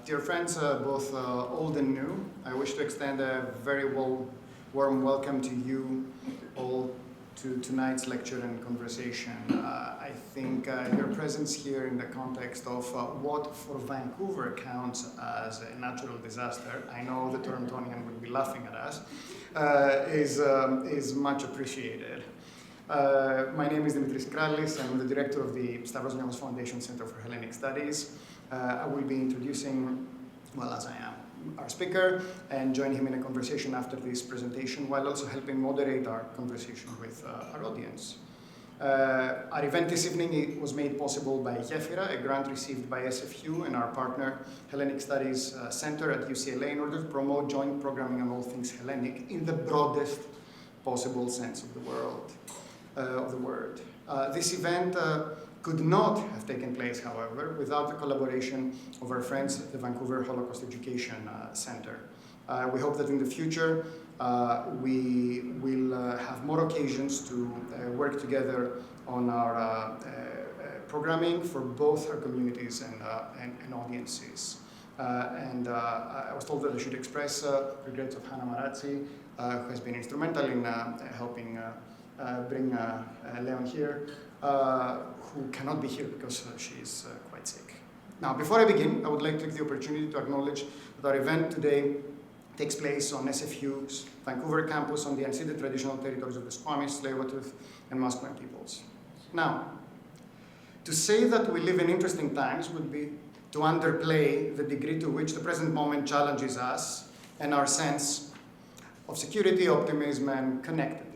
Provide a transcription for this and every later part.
Dear friends, both old and new, I wish to extend a very warm welcome to you all to tonight's lecture and conversation. I think your presence here in the context of what for Vancouver counts as a natural disaster, I know the Torontonian would be laughing at us, is much appreciated. My name is Dimitris Krallis. I'm the director of the Stavros Niamos Foundation Center for Hellenic Studies. I will be introducing, well, as I am, our speaker and join him in a conversation after this presentation, while also helping moderate our conversation with our audience. Our event this evening was made possible by Gefira, a grant received by SFU and our partner Hellenic Studies Center at UCLA in order to promote joint programming on all things Hellenic in the broadest possible sense of the word. This event could not have taken place, however, without the collaboration of our friends at the Vancouver Holocaust Education Center. We hope that in the future we will have more occasions to work together on our programming for both our communities and audiences. I was told that I should express regrets of Hannah Marazzi, who has been instrumental in helping bring Leon here, who cannot be here because she is quite sick. Now, before I begin, I would like to take the opportunity to acknowledge that our event today takes place on SFU's Vancouver campus on the unceded traditional territories of the Squamish, Tsleil-Waututh, and Musqueam peoples. Now, to say that we live in interesting times would be to underplay the degree to which the present moment challenges us and our sense of security, optimism, and connectedness.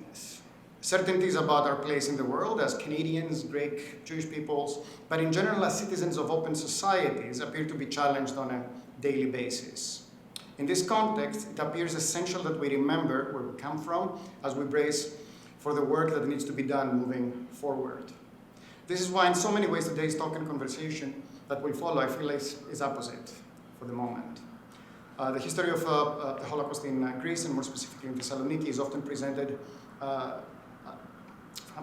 Certainties about our place in the world as Canadians, Greek, Jewish peoples, but in general as citizens of open societies appear to be challenged on a daily basis. In this context, it appears essential that we remember where we come from as we brace for the work that needs to be done moving forward. This is why in so many ways today's talk and conversation that will follow, I feel is opposite for the moment. The history of the Holocaust in Greece, and more specifically in Thessaloniki, is often presented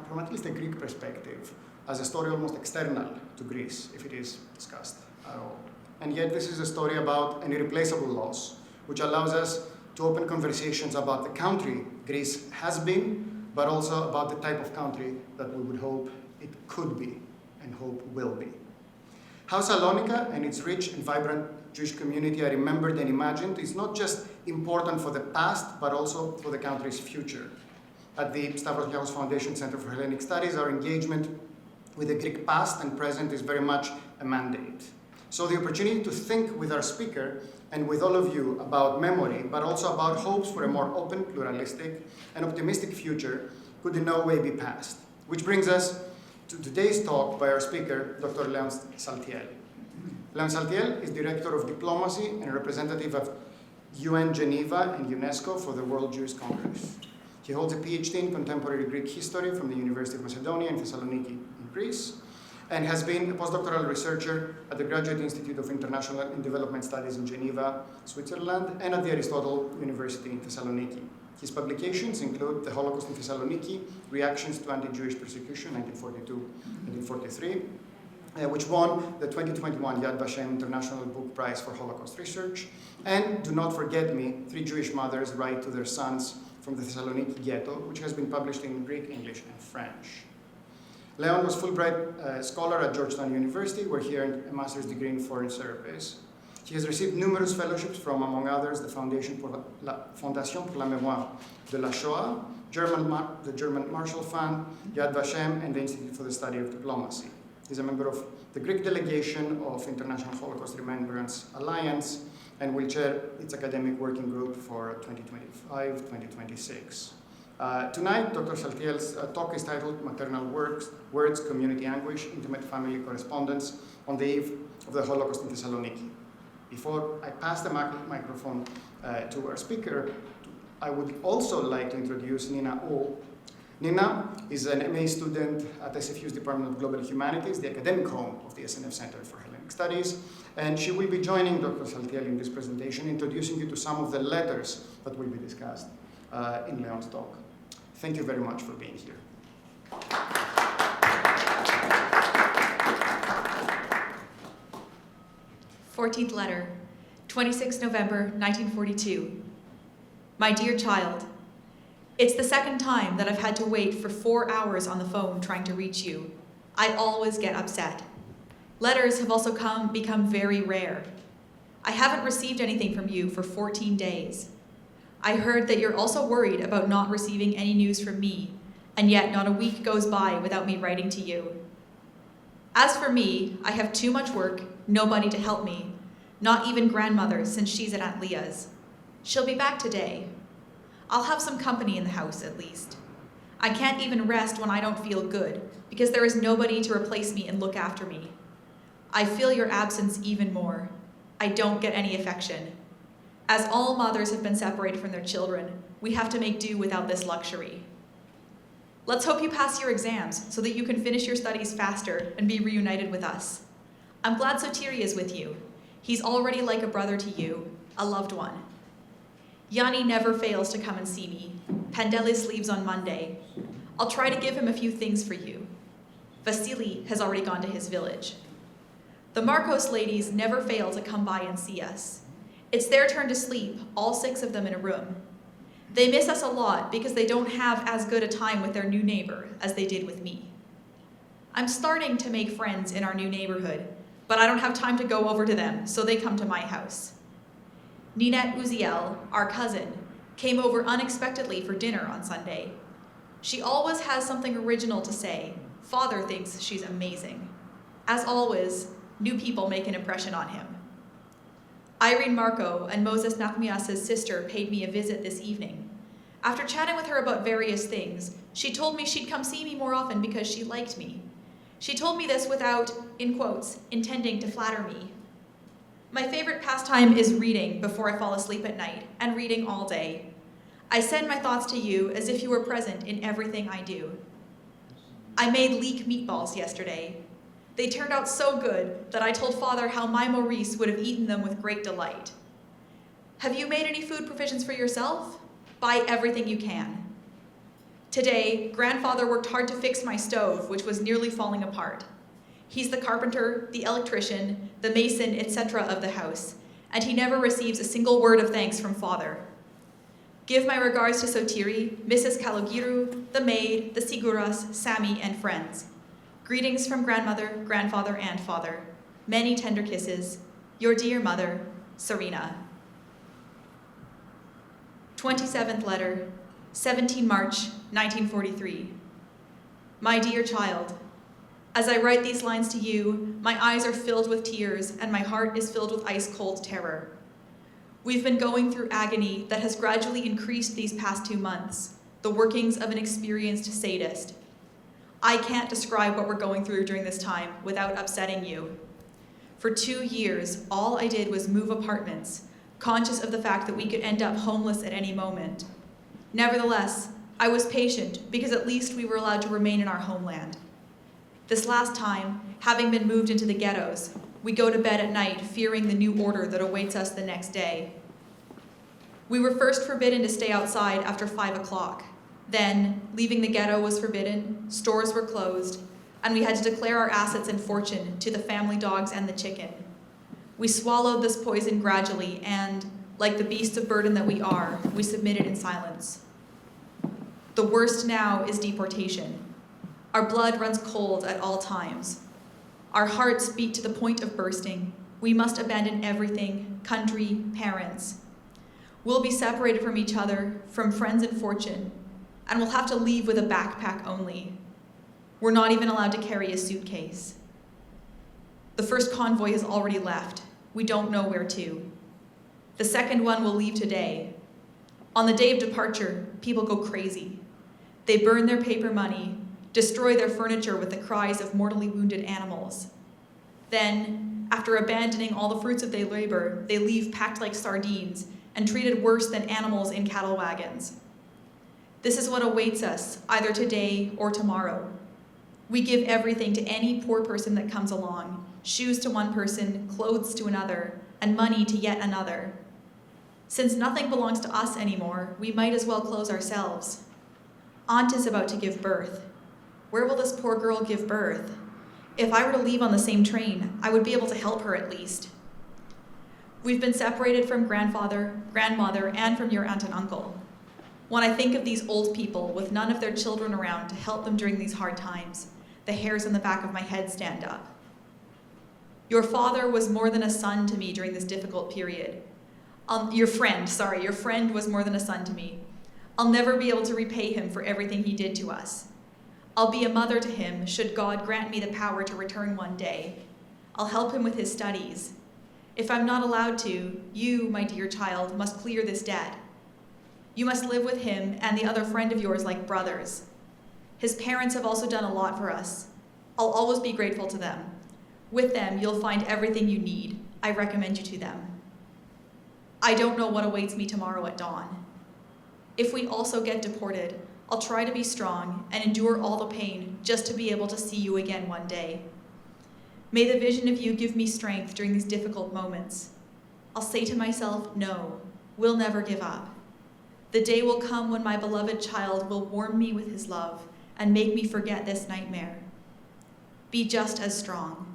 from at least a Greek perspective, as a story almost external to Greece, if it is discussed at all. And yet this is a story about an irreplaceable loss, which allows us to open conversations about the country Greece has been, but also about the type of country that we would hope it could be and hope will be. How Salonika and its rich and vibrant Jewish community are remembered and imagined is not just important for the past, but also for the country's future. At the Stavros Niamos Foundation Center for Hellenic Studies, our engagement with the Greek past and present is very much a mandate. So the opportunity to think with our speaker and with all of you about memory, but also about hopes for a more open, pluralistic, and optimistic future could in no way be passed. Which brings us to today's talk by our speaker, Dr. Leon Saltiel. Leon Saltiel is Director of Diplomacy and representative of UN Geneva and UNESCO for the World Jewish Congress. He holds a PhD in contemporary Greek history from the University of Macedonia in Thessaloniki in Greece, and has been a postdoctoral researcher at the Graduate Institute of International and Development Studies in Geneva, Switzerland, and at the Aristotle University in Thessaloniki. His publications include The Holocaust in Thessaloniki, Reactions to Anti-Jewish Persecution, 1942-1943, which won the 2021 Yad Vashem International Book Prize for Holocaust Research, and Do Not Forget Me, Three Jewish Mothers Write to Their Sons from the Thessaloniki Ghetto, which has been published in Greek, English, and French. Leon was Fulbright Scholar at Georgetown University, where he earned a master's degree in foreign service. He has received numerous fellowships from, among others, the Fondation pour la Mémoire de la Shoah, the German Marshall Fund, Yad Vashem, and the Institute for the Study of Diplomacy. He's a member of the Greek delegation of International Holocaust Remembrance Alliance, and will chair its academic working group for 2025-2026. Tonight, Dr. Saltiel's talk is titled Maternal Words, Community Anguish, Intimate Family Correspondence on the Eve of the Holocaust in Thessaloniki. Before I pass the microphone to our speaker, I would also like to introduce Nina O. Nina is an MA student at SFU's Department of Global Humanities, the academic home of the SNF Center for Hellenic Studies, and she will be joining Dr. Saltiel in this presentation, introducing you to some of the letters that will be discussed in Leon's talk. Thank you very much for being here. 14th letter, 26 November 1942. My dear child, it's the second time that I've had to wait for 4 hours on the phone trying to reach you. I always get upset. Letters have also become very rare. I haven't received anything from you for 14 days. I heard that you're also worried about not receiving any news from me, and yet not a week goes by without me writing to you. As for me, I have too much work, nobody to help me, not even grandmother since she's at Aunt Leah's. She'll be back today. I'll have some company in the house at least. I can't even rest when I don't feel good because there is nobody to replace me and look after me. I feel your absence even more. I don't get any affection. As all mothers have been separated from their children, we have to make do without this luxury. Let's hope you pass your exams so that you can finish your studies faster and be reunited with us. I'm glad Sotiri is with you. He's already like a brother to you, a loved one. Yanni never fails to come and see me. Pandelis leaves on Monday. I'll try to give him a few things for you. Vasily has already gone to his village. The Marcos ladies never fail to come by and see us. It's their turn to sleep, all 6 of them in a room. They miss us a lot because they don't have as good a time with their new neighbor as they did with me. I'm starting to make friends in our new neighborhood, but I don't have time to go over to them, so they come to my house. Ninette Uziel, our cousin, came over unexpectedly for dinner on Sunday. She always has something original to say. Father thinks she's amazing. As always, new people make an impression on him. Irene Marco and Moses Nachmias' sister paid me a visit this evening. After chatting with her about various things, she told me she'd come see me more often because she liked me. She told me this without, in quotes, intending to flatter me. My favorite pastime is reading before I fall asleep at night, and reading all day. I send my thoughts to you as if you were present in everything I do. I made leek meatballs yesterday. They turned out so good that I told Father how my Maurice would have eaten them with great delight. Have you made any food provisions for yourself? Buy everything you can. Today, Grandfather worked hard to fix my stove, which was nearly falling apart. He's the carpenter, the electrician, the mason, etc. of the house, and he never receives a single word of thanks from Father. Give my regards to Sotiri, Mrs. Kalogiru, the maid, the Siguras, Sammy, and friends. Greetings from grandmother, grandfather, and father. Many tender kisses. Your dear mother, Serena. 27th letter, 17 March, 1943. My dear child, as I write these lines to you, my eyes are filled with tears and my heart is filled with ice-cold terror. We've been going through agony that has gradually increased these past 2 months, the workings of an experienced sadist. I can't describe what we're going through during this time without upsetting you. For 2 years, all I did was move apartments, conscious of the fact that we could end up homeless at any moment. Nevertheless, I was patient because at least we were allowed to remain in our homeland. This last time, having been moved into the ghettos, we go to bed at night fearing the new order that awaits us the next day. We were first forbidden to stay outside after 5 o'clock. Then, leaving the ghetto was forbidden, stores were closed, and we had to declare our assets and fortune to the family dogs and the chicken. We swallowed this poison gradually and, like the beasts of burden that we are, we submitted in silence. The worst now is deportation. Our blood runs cold at all times. Our hearts beat to the point of bursting. We must abandon everything, country, parents. We'll be separated from each other, from friends and fortune, and we'll have to leave with a backpack only. We're not even allowed to carry a suitcase. The first convoy has already left. We don't know where to. The second one will leave today. On the day of departure, people go crazy. They burn their paper money, destroy their furniture with the cries of mortally wounded animals. Then, after abandoning all the fruits of their labor, they leave packed like sardines and treated worse than animals in cattle wagons. This is what awaits us, either today or tomorrow. We give everything to any poor person that comes along, shoes to one person, clothes to another, and money to yet another. Since nothing belongs to us anymore, we might as well close ourselves. Aunt is about to give birth. Where will this poor girl give birth? If I were to leave on the same train, I would be able to help her at least. We've been separated from grandfather, grandmother, and from your aunt and uncle. When I think of these old people with none of their children around to help them during these hard times, the hairs on the back of my head stand up. Your father was more than a son to me during this difficult period. Your friend was more than a son to me. I'll never be able to repay him for everything he did to us. I'll be a mother to him should God grant me the power to return one day. I'll help him with his studies. If I'm not allowed to, you, my dear child, must clear this debt. You must live with him and the other friend of yours like brothers. His parents have also done a lot for us. I'll always be grateful to them. With them, you'll find everything you need. I recommend you to them. I don't know what awaits me tomorrow at dawn. If we also get deported, I'll try to be strong and endure all the pain just to be able to see you again one day. May the vision of you give me strength during these difficult moments. I'll say to myself, no, we'll never give up. The day will come when my beloved child will warm me with his love and make me forget this nightmare. Be just as strong.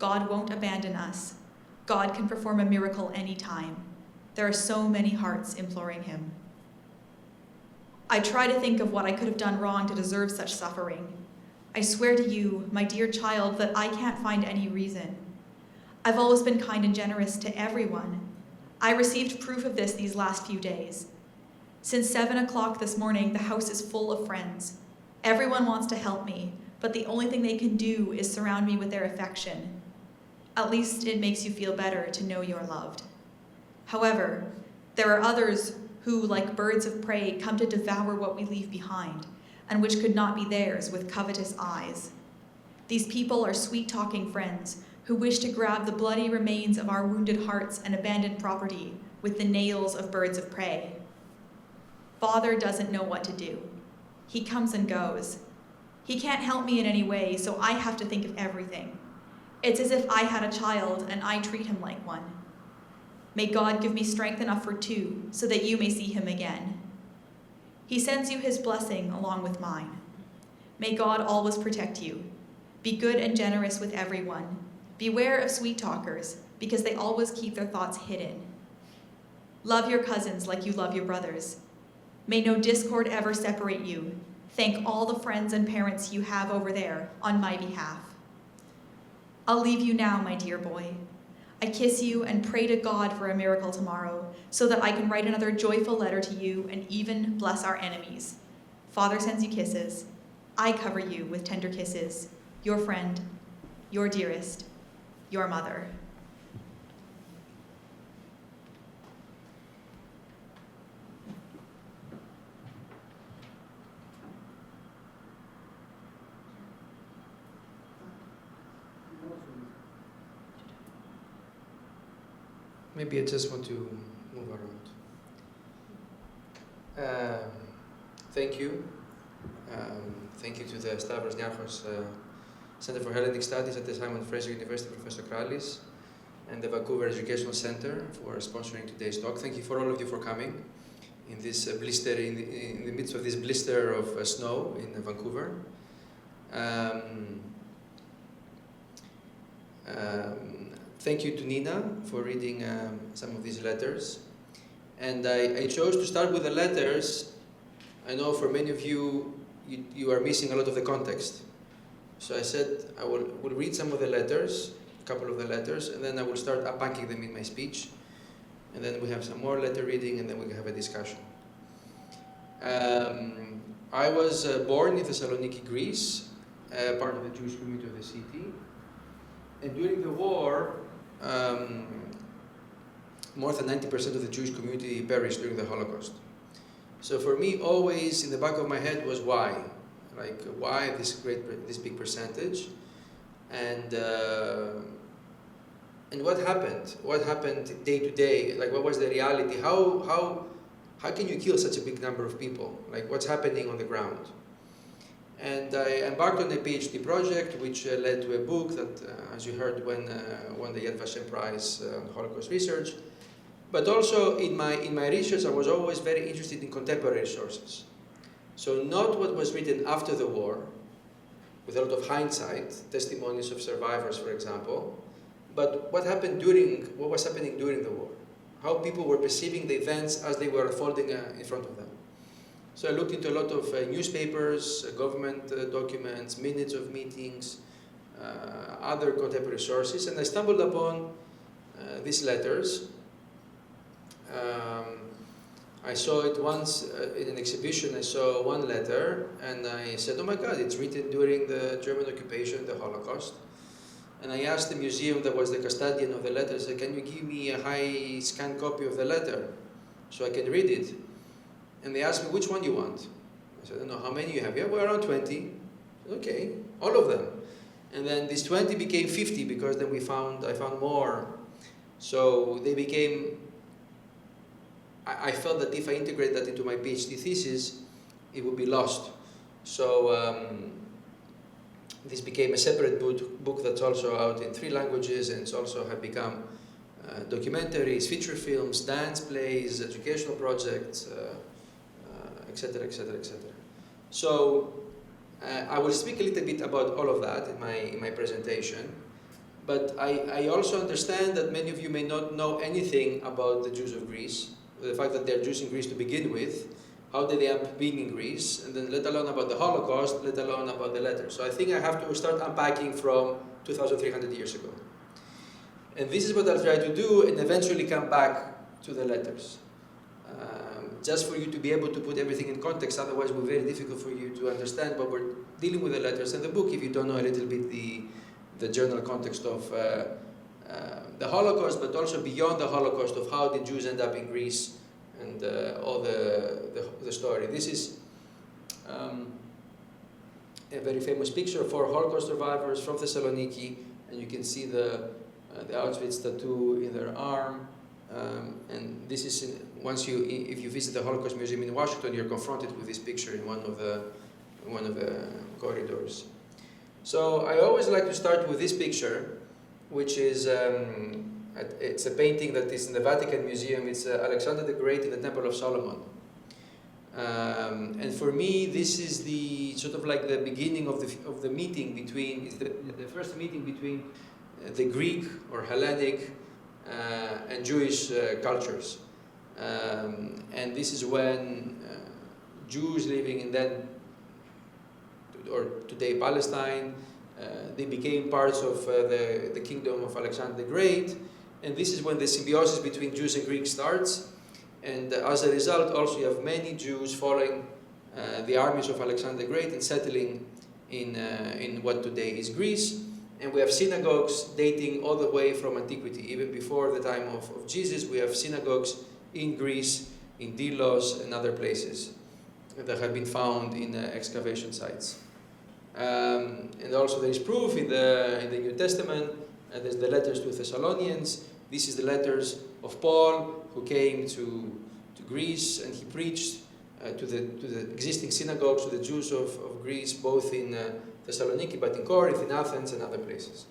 God won't abandon us. God can perform a miracle anytime. There are so many hearts imploring him. I try to think of what I could have done wrong to deserve such suffering. I swear to you, my dear child, that I can't find any reason. I've always been kind and generous to everyone. I received proof of this these last few days. Since 7 o'clock this morning, the house is full of friends. Everyone wants to help me, but the only thing they can do is surround me with their affection. At least it makes you feel better to know you're loved. However, there are others who, like birds of prey, come to devour what we leave behind, and which could not be theirs with covetous eyes. These people are sweet-talking friends who wish to grab the bloody remains of our wounded hearts and abandoned property with the nails of birds of prey. Father doesn't know what to do. He comes and goes. He can't help me in any way, so I have to think of everything. It's as if I had a child and I treat him like one. May God give me strength enough for two, so that you may see him again. He sends you his blessing along with mine. May God always protect you. Be good and generous with everyone. Beware of sweet talkers, because they always keep their thoughts hidden. Love your cousins like you love your brothers. May no discord ever separate you. Thank all the friends and parents you have over there on my behalf. I'll leave you now, my dear boy. I kiss you and pray to God for a miracle tomorrow, so that I can write another joyful letter to you and even bless our enemies. Father sends you kisses. I cover you with tender kisses. Your friend, your dearest, your mother. Maybe I just want to move around. Thank you. Thank you to the Stavros Niarchos Center for Hellenic Studies at the Simon Fraser University, Professor Kralis, and the Vancouver Educational Center for sponsoring today's talk. Thank you for all of you for coming in this blister, in the midst of this blister of snow in Vancouver. Thank you to Nina for reading some of these letters. And I chose to start with the letters. I know for many of you, you are missing a lot of the context. So I said I will read some of the letters, a couple of the letters, and then I will start unpacking them in my speech. And then we have some more letter reading, and then we have a discussion. I was born in Thessaloniki, Greece, part of the Jewish community of the city. And during the war, more than 90% of the Jewish community perished during the Holocaust. So for me, always in the back of my head was why? Like, why this big percentage? And what happened? What happened day to day? Like, what was the reality? How can you kill such a big number of people? Like, what's happening on the ground? And I embarked on a PhD project, which led to a book that, as you heard, won the Yad Vashem Prize on Holocaust research. But also in my research, I was always very interested in contemporary sources. So not what was written after the war, with a lot of hindsight, testimonies of survivors, for example, but what was happening during the war, how people were perceiving the events as they were unfolding in front of them. So I looked into a lot of newspapers, government documents, minutes of meetings, other contemporary sources, and I stumbled upon these letters. I saw it once in an exhibition. I saw one letter, and I said, "Oh my God, it's written during the German occupation, the Holocaust." And I asked the museum that was the custodian of the letter, I said, "Can you give me a high scan copy of the letter so I can read it?" And they asked me, "Which one you want?" I said, "I don't know, how many you have?" "Yeah, well, around 20. "Okay, all of them." And then these 20 became 50 because then I found more. So they became, I felt that if I integrate that into my PhD thesis, it would be lost. So this became a separate book that's also out in 3 languages, and it's also have become documentaries, feature films, dance plays, educational projects, etc., etc., etc. So I will speak a little bit about all of that in my presentation, but I also understand that many of you may not know anything about the Jews of Greece, the fact that they're Jews in Greece to begin with, how did they end up being in Greece, and then let alone about the Holocaust, let alone about the letters. So I think I have to start unpacking from 2,300 years ago. And this is what I'll try to do, and eventually come back to the letters. Just for you to be able to put everything in context, otherwise it will be very difficult for you to understand what we're dealing with the letters and the book if you don't know a little bit the general context of the Holocaust, but also beyond the Holocaust of how the Jews end up in Greece and all the story. This is a very famous picture of 4 Holocaust survivors from Thessaloniki, and you can see the Auschwitz tattoo in their arm. And this is if you visit the Holocaust Museum in Washington, you're confronted with this picture in one of the corridors. So I always like to start with this picture, which is it's a painting that is in the Vatican Museum. It's Alexander the Great in the Temple of Solomon. And for me, this is the sort of like the beginning of the meeting between, it's the first meeting between the Greek or Hellenic and Jewish cultures. And this is when Jews living in then, or today Palestine, they became parts of the kingdom of Alexander the Great. And this is when the symbiosis between Jews and Greeks starts. And as a result, also you have many Jews following the armies of Alexander the Great and settling in what today is Greece. And we have synagogues dating all the way from antiquity. Even before the time of Jesus, we have synagogues in Greece, in Delos and other places that have been found in excavation sites. And also there is proof in the New Testament. There's the letters to Thessalonians. This is the letters of Paul, who came to Greece, and he preached to the existing synagogues, to the Jews of Greece, both in Thessaloniki, but in Corinth, in Athens, and other places.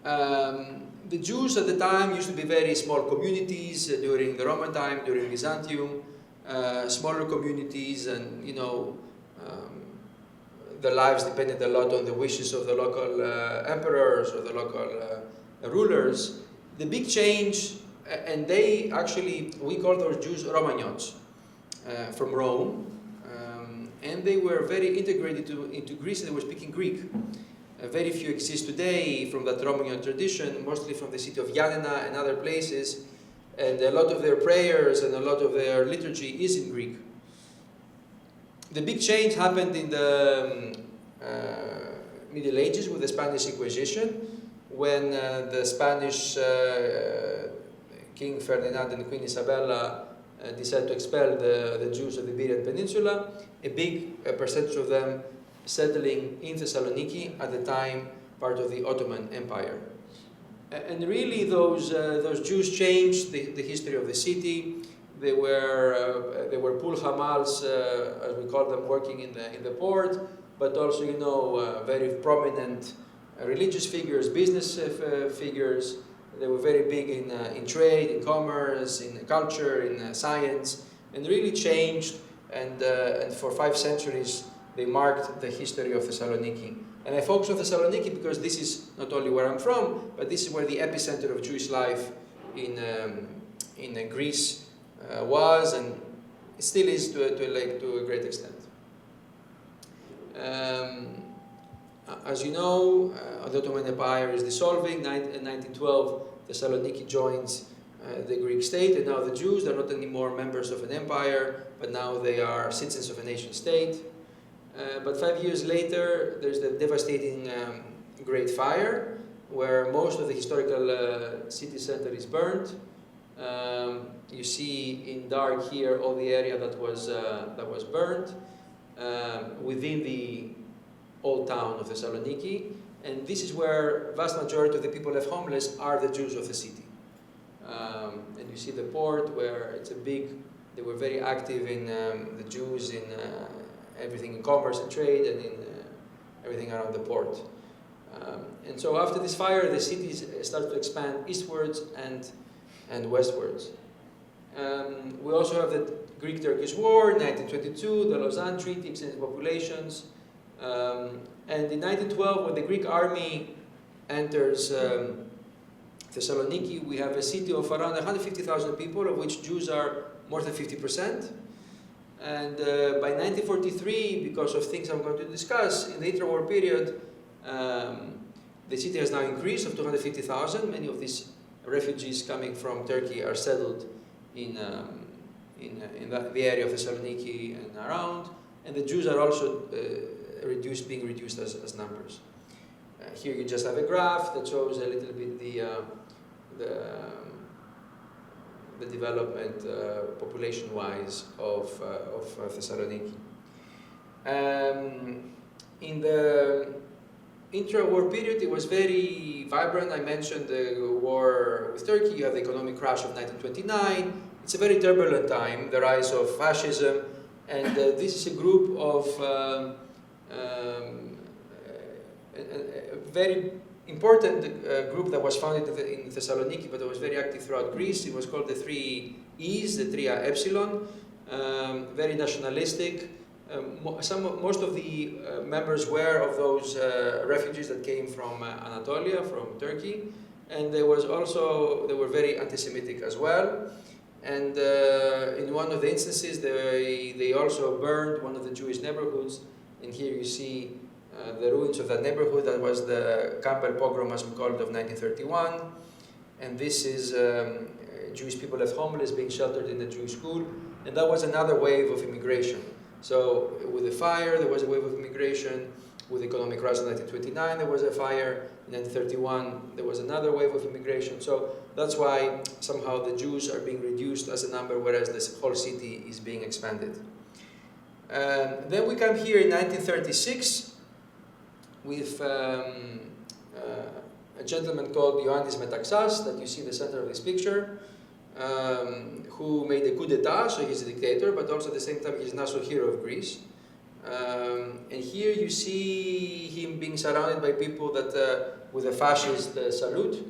The Jews at the time used to be very small communities during the Roman time, during Byzantium, smaller communities, and their lives depended a lot on the wishes of the local emperors or the local rulers. The big change, and they actually, we call those Jews Romagnots, from Rome, and they were very integrated into Greece. They were speaking Greek. Very few exist today from that Romagnol tradition, mostly from the city of Yanina and other places, and a lot of their prayers and a lot of their liturgy is in Greek. The big change happened in the Middle Ages with the Spanish Inquisition, when the Spanish King Ferdinand and Queen Isabella decided to expel the Jews of the Iberian Peninsula, a big percentage of them settling in Thessaloniki, at the time part of the Ottoman Empire. And really those Jews changed the history of the city. They were pul hamals, as we call them, working in the port, but also very prominent religious figures, business figures. They were very big in trade, in commerce, in culture, in science, and really changed. And for 5 centuries, they marked the history of Thessaloniki And I focus on Thessaloniki because this is not only where I'm from, but this is where the epicenter of Jewish life in Greece was, and it still is to a great extent. As you know, the Ottoman Empire is dissolving. In 1912, Thessaloniki joins the Greek state, and now the Jews, they're not anymore members of an empire, but now they are citizens of a nation state. But 5 years later, there's the devastating Great Fire, where most of the historical city center is burnt. You see in dark here all the area that was burnt within the old town of Thessaloniki, and this is where vast majority of the people left homeless are the Jews of the city. And you see the port where it's they were very active in the Jews in everything in commerce and trade and in everything around the port. And so after this fire, the cities start to expand eastwards and westwards. We also have the Greek-Turkish War in 1922, the Lausanne Treaty extended populations. And in 1912, when the Greek army enters Thessaloniki, we have a city of around 150,000 people, of which Jews are more than 50%. And by 1943, because of things I'm going to discuss, in the interwar period, the city has now increased of 250,000. Many of these refugees coming from Turkey are settled in the area of Thessaloniki and around, and the Jews are also being reduced as numbers. Here you just have a graph that shows a little bit the development population-wise of Thessaloniki. In the intra-war period, it was very vibrant. I mentioned the war with Turkey. You have the economic crash of 1929. It's a very turbulent time, the rise of fascism, and this is a group of a very important group that was founded in Thessaloniki, but it was very active throughout Greece. It was called the Three E's, the Tria Epsilon, very nationalistic. Most of the members were of those refugees that came from Anatolia, from Turkey, and they were very anti-Semitic as well. And in one of the instances, they also burned one of the Jewish neighborhoods. And here you see the ruins of that neighborhood. That was the Campbell pogrom, as we call it, of 1931. And this is Jewish people left homeless, being sheltered in the Jewish school. And that was another wave of immigration. So with the fire, there was a wave of immigration. With the economic crash in 1929, there was a fire. In 1931, there was another wave of immigration. So that's why somehow the Jews are being reduced as a number, whereas this whole city is being expanded. Then we come here in 1936 with a gentleman called Ioannis Metaxas, that you see in the center of this picture, who made a coup d'etat, so he's a dictator, but also at the same time he's a national hero of Greece. And here you see him being surrounded by people that with a fascist salute,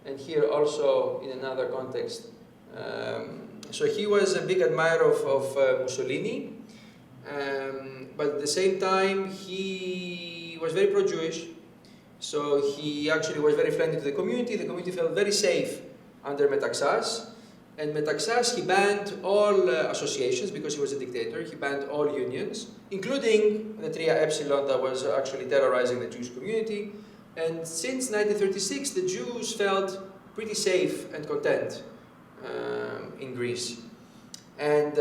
and here also in another context. So he was a big admirer of Mussolini, but at the same time he was very pro-Jewish, so he actually was very friendly to the community. The community felt very safe under Metaxas, and Metaxas, he banned all associations because he was a dictator. He banned all unions, including the Tria Epsilon that was actually terrorizing the Jewish community. And since 1936, the Jews felt pretty safe and content in Greece. And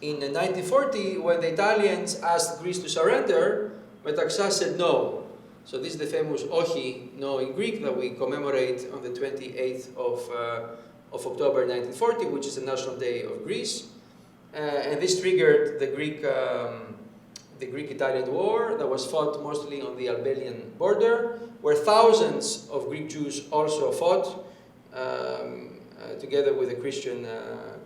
in 1940, when the Italians asked Greece to surrender, Metaxas said no. So this is the famous Ochi, no, in Greek, that we commemorate on the 28th of October 1940, which is the National Day of Greece. And this triggered the Greek-Italian War that was fought mostly on the Albanian border, where thousands of Greek Jews also fought together with the Christian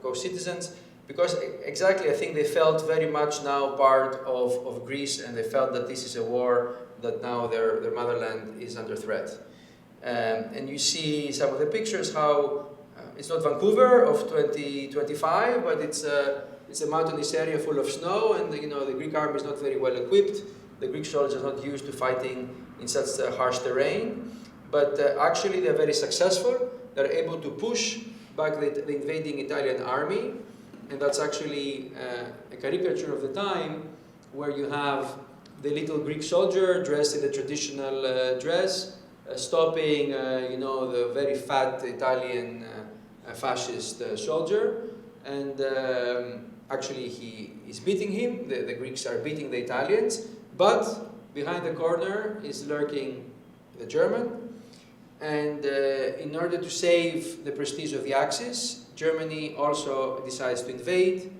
co-citizens, because exactly I think they felt very much now part of Greece, and they felt that this is a war that now their motherland is under threat. And you see some of the pictures how it's not Vancouver of 2025, but it's a mountainous area full of snow, and the Greek army is not very well equipped. the Greek soldiers are not used to fighting in such harsh terrain, but actually they're very successful. They're able to push back the invading Italian army, and that's actually a caricature of the time where you have the little Greek soldier dressed in the traditional dress, stopping the very fat Italian fascist soldier, and actually he is beating him. The Greeks are beating the Italians, but behind the corner is lurking the German, and in order to save the prestige of the Axis, Germany also decides to invade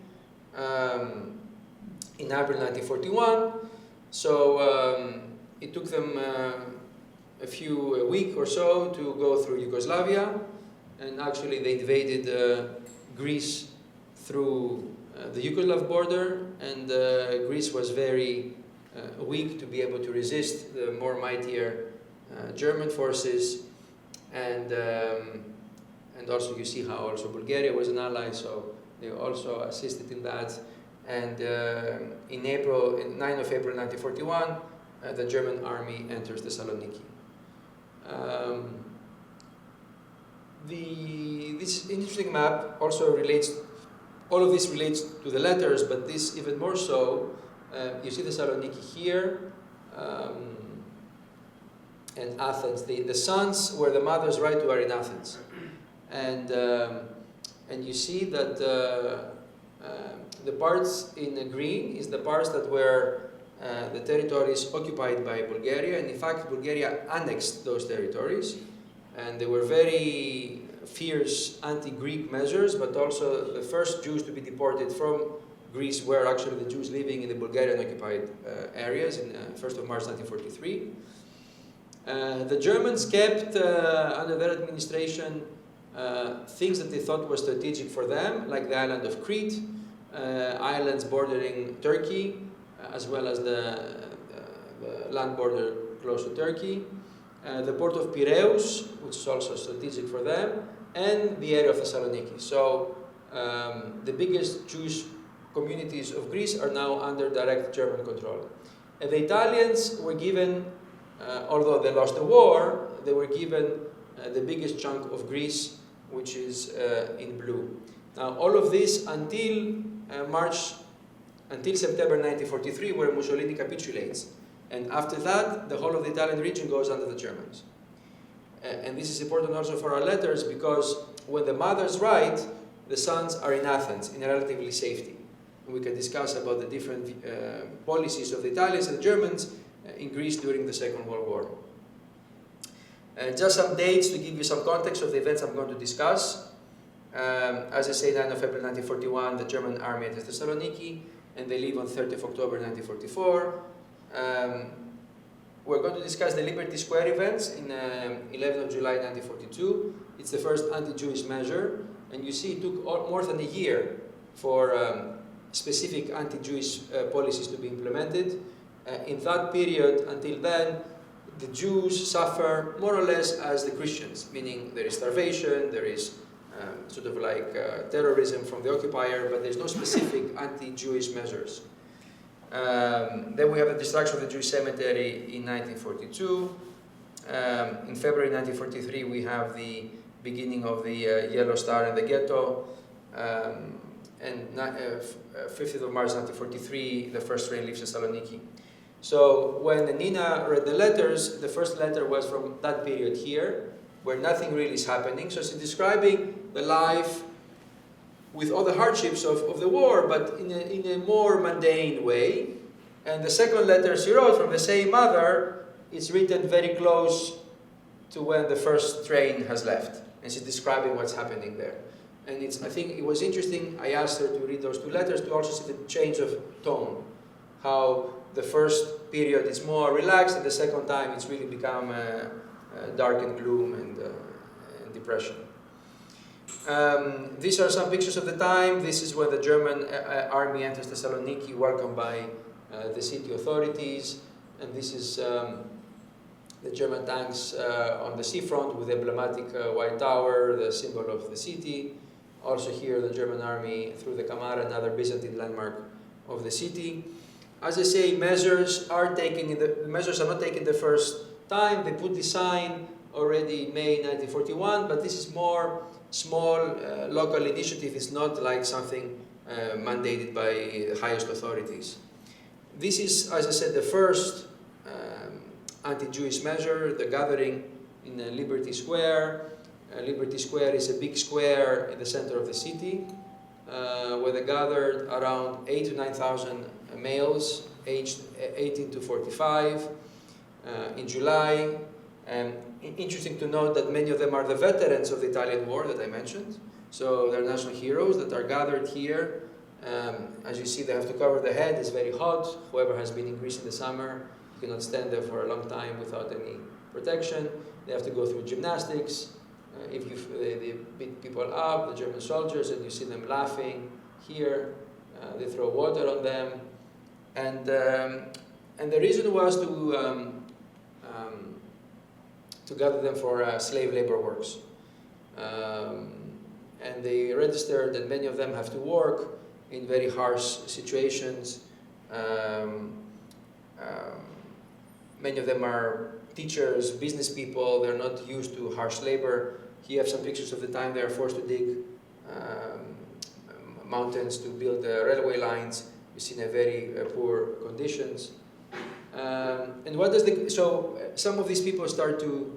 in April 1941. So it took them a week or so to go through Yugoslavia, and actually they invaded Greece through the Yugoslav border, and Greece was very weak to be able to resist the more mightier German forces, and also you see how also Bulgaria was an ally, so they also assisted in that. And in 9 of April 1941, the German army enters Thessaloniki. This interesting map also relates, all of this relates to the letters, but this even more so. You see Thessaloniki here, and Athens. The sons where the mothers write to are in Athens. And you see that the parts in green is the parts that were the territories occupied by Bulgaria, and in fact Bulgaria annexed those territories, and they were very fierce anti-Greek measures, but also the first Jews to be deported from Greece were actually the Jews living in the Bulgarian occupied areas in 1st of March 1943. The Germans kept under their administration things that they thought were strategic for them, like the island of Crete, islands bordering Turkey, as well as the land border close to Turkey, the port of Piraeus, which is also strategic for them, and the area of Thessaloniki. So the biggest Jewish communities of Greece are now under direct German control. And the Italians were given, although they lost the war, they were given the biggest chunk of Greece, which is in blue. Now, all of this until September 1943, where Mussolini capitulates. And after that, the whole of the Italian region goes under the Germans. And this is important also for our letters, because when the mothers write, the sons are in Athens, in relatively safety. And we can discuss about the different policies of the Italians and the Germans in Greece during the Second World War. Just some dates to give you some context of the events I'm going to discuss. As I say, 9 of April 1941, the German army enters Thessaloniki, and they leave on 30th of October 1944. We're going to discuss the Liberty Square events in 11th of July 1942. It's the first anti-Jewish measure, and you see it took more than a year for specific anti-Jewish policies to be implemented. In that period, until then, the Jews suffer more or less as the Christians, meaning there is starvation, there is sort of like terrorism from the occupier, but there's no specific anti-Jewish measures. Then we have the destruction of the Jewish cemetery in 1942. In February 1943, we have the beginning of the Yellow Star in the ghetto. And 15th of March 1943, the first train leaves Thessaloniki. So when Nina read the letters, the first letter was from that period here, where nothing really is happening. So she's describing the life with all the hardships of the war, but in a more mundane way. And the second letter she wrote from the same mother is written very close to when the first train has left. And she's describing what's happening there. And I think it was interesting, I asked her to read those two letters to also see the change of tone. How the first period is more relaxed, and the second time it's really become dark and gloom and depression. These are some pictures of the time. This is when the German army enters Thessaloniki, welcomed by the city authorities. And this is the German tanks on the seafront with the emblematic white tower, the symbol of the city. Also here the German army through the Kamara, another Byzantine landmark of the city. As I say, measures are not taken the first time. They put the sign already in May 1941, but this is more small local initiative. It's not like something mandated by the highest authorities. This is, as I said, the first anti-Jewish measure, the gathering in Liberty Square. Liberty Square is a big square in the center of the city, where they gathered around 8,000 to 9,000 males aged 18 to 45 in July. And interesting to note that many of them are the veterans of the Italian War that I mentioned. So they're national heroes that are gathered here. As you see, they have to cover the head. It's very hot. Whoever has been in Greece in the summer, you cannot stand there for a long time without any protection. They have to go through gymnastics. They beat people up, the German soldiers, and you see them laughing here. They throw water on them. And the reason was to gather them for slave labor works. And they registered that many of them have to work in very harsh situations. Many of them are teachers, business people. They're not used to harsh labor. Here you have some pictures of the time they are forced to dig mountains to build railway lines. You see in very poor conditions. And what does so some of these people start to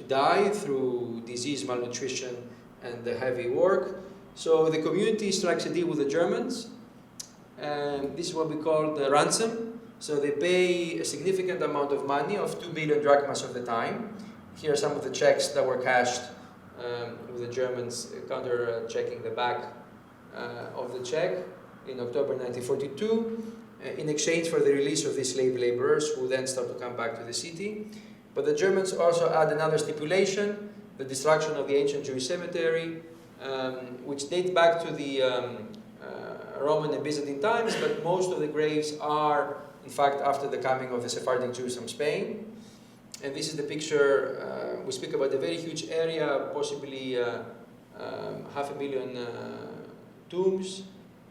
die through disease, malnutrition, and the heavy work. So the community strikes a deal with the Germans, and this is what we call the ransom. So they pay a significant amount of money, of 2 billion drachmas of the time. Here are some of the checks that were cashed with the Germans counter-checking the back of the check in October 1942, in exchange for the release of these slave laborers who then start to come back to the city. But the Germans also add another stipulation, the destruction of the ancient Jewish cemetery, which dates back to the Roman and Byzantine times, but most of the graves are, in fact, after the coming of the Sephardic Jews from Spain. And this is the picture. We speak about a very huge area, possibly 500,000 tombs.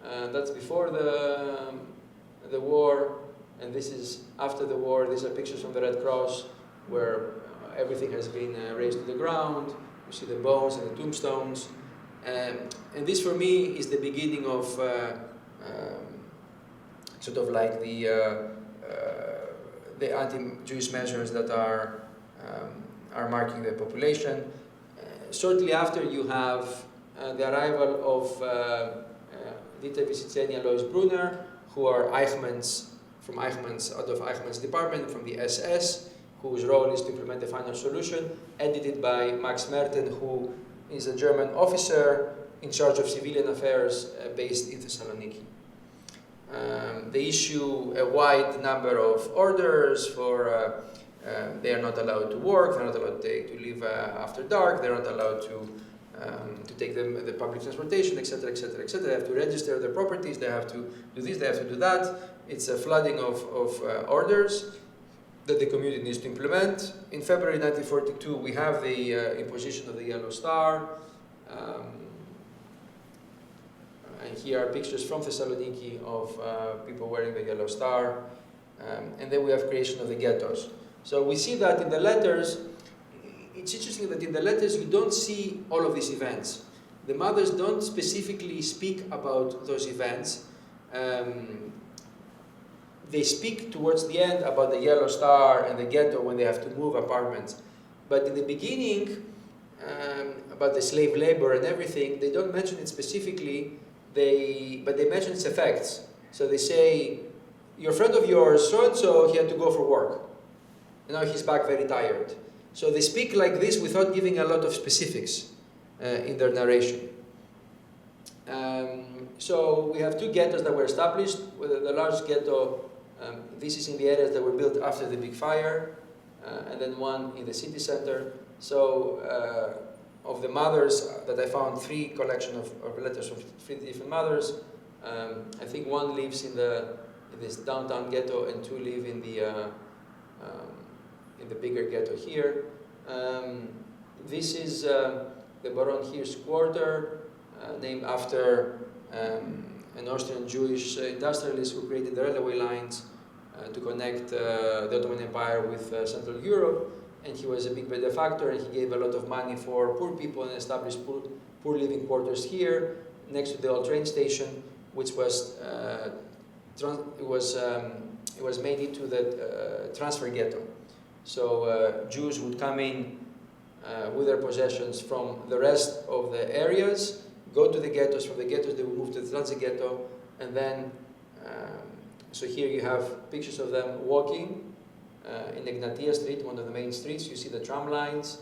That's before the war, and this is after the war. These are pictures from the Red Cross, where everything has been raised to the ground. You see the bones and the tombstones. And this, for me, is the beginning of sort of like the anti-Jewish measures that are marking the population. Shortly after, you have the arrival of Dieter Wisitseny and Lois Brunner, who are Eichmann's out of Eichmann's department from the SS, whose role is to implement the final solution, edited by Max Merten, who is a German officer in charge of civilian affairs based in Thessaloniki. They issue a wide number of orders for they are not allowed to work, they're not allowed to live after dark, they're not allowed to take the public transportation, etc., etc., etc. They have to register their properties, they have to do this, they have to do that. It's a flooding of orders that the community needs to implement. In February 1942, we have the imposition of the Yellow Star. And here are pictures from Thessaloniki of people wearing the Yellow Star. And then we have creation of the ghettos. So we see that in the letters. It's interesting that in the letters you don't see all of these events. The mothers don't specifically speak about those events. They speak towards the end about the Yellow Star and the ghetto when they have to move apartments. But in the beginning, about the slave labor and everything, they don't mention it specifically, but they mention its effects. So they say, your friend of yours, so-and-so, he had to go for work. And now he's back very tired. So they speak like this without giving a lot of specifics in their narration. So we have two ghettos that were established. With the large ghetto, this is in the areas that were built after the big fire, and then one in the city center. So of the mothers that I found, three collection of letters from three different mothers. I think one lives in this downtown ghetto, and two live in the bigger ghetto here. This is the Baron Hirsch quarter, named after an Austrian Jewish industrialist who created the railway lines to connect the Ottoman Empire with Central Europe, and he was a big benefactor, and he gave a lot of money for poor people and established poor living quarters here next to the old train station, which was it was made into the transfer ghetto. So Jews would come in with their possessions from the rest of the areas, go to the ghettos. From the ghettos they would move to the transit ghetto, and then so here you have pictures of them walking in Egnatia Street, one of the main streets. You see the tram lines.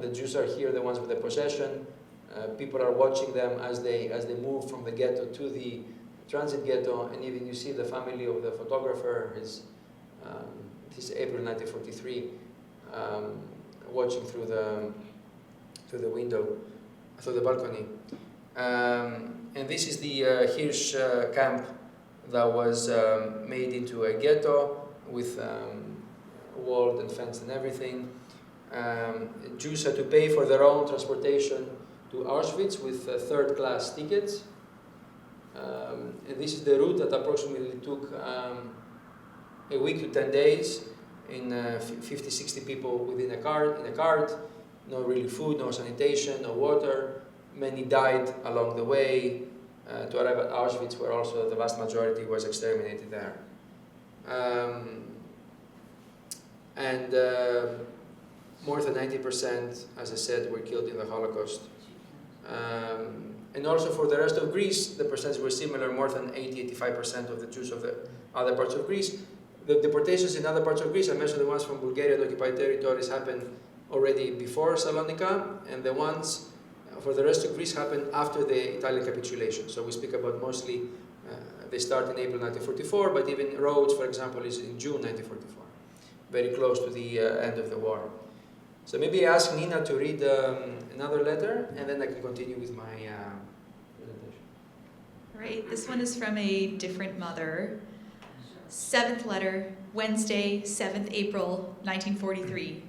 The Jews are here, the ones with the possession. People are watching them as they move from the ghetto to the transit ghetto, and even you see the family of the photographer. This is April 1943, watching through the window, through the balcony. And this is the Hirsch camp that was made into a ghetto with walled and fenced and everything. Jews had to pay for their own transportation to Auschwitz with third-class tickets. And this is the route that approximately took a week to 10 days in 50-60 people within a cart, no really food, no sanitation, no water. Many died along the way to arrive at Auschwitz, where also the vast majority was exterminated there. And more than 90%, as I said, were killed in the Holocaust. And also for the rest of Greece, the percentages were similar. More than 80-85% of the Jews of the other parts of Greece. The deportations in other parts of Greece, I mentioned the ones from Bulgaria to occupied territories, happened already before Salonika, and the ones for the rest of Greece happened after the Italian capitulation. So we speak about mostly, they start in April 1944, but even Rhodes, for example, is in June 1944, very close to the end of the war. So maybe I ask Nina to read another letter, and then I can continue with my presentation. Right, this one is from a different mother. 7th letter, Wednesday, 7th April, 1943.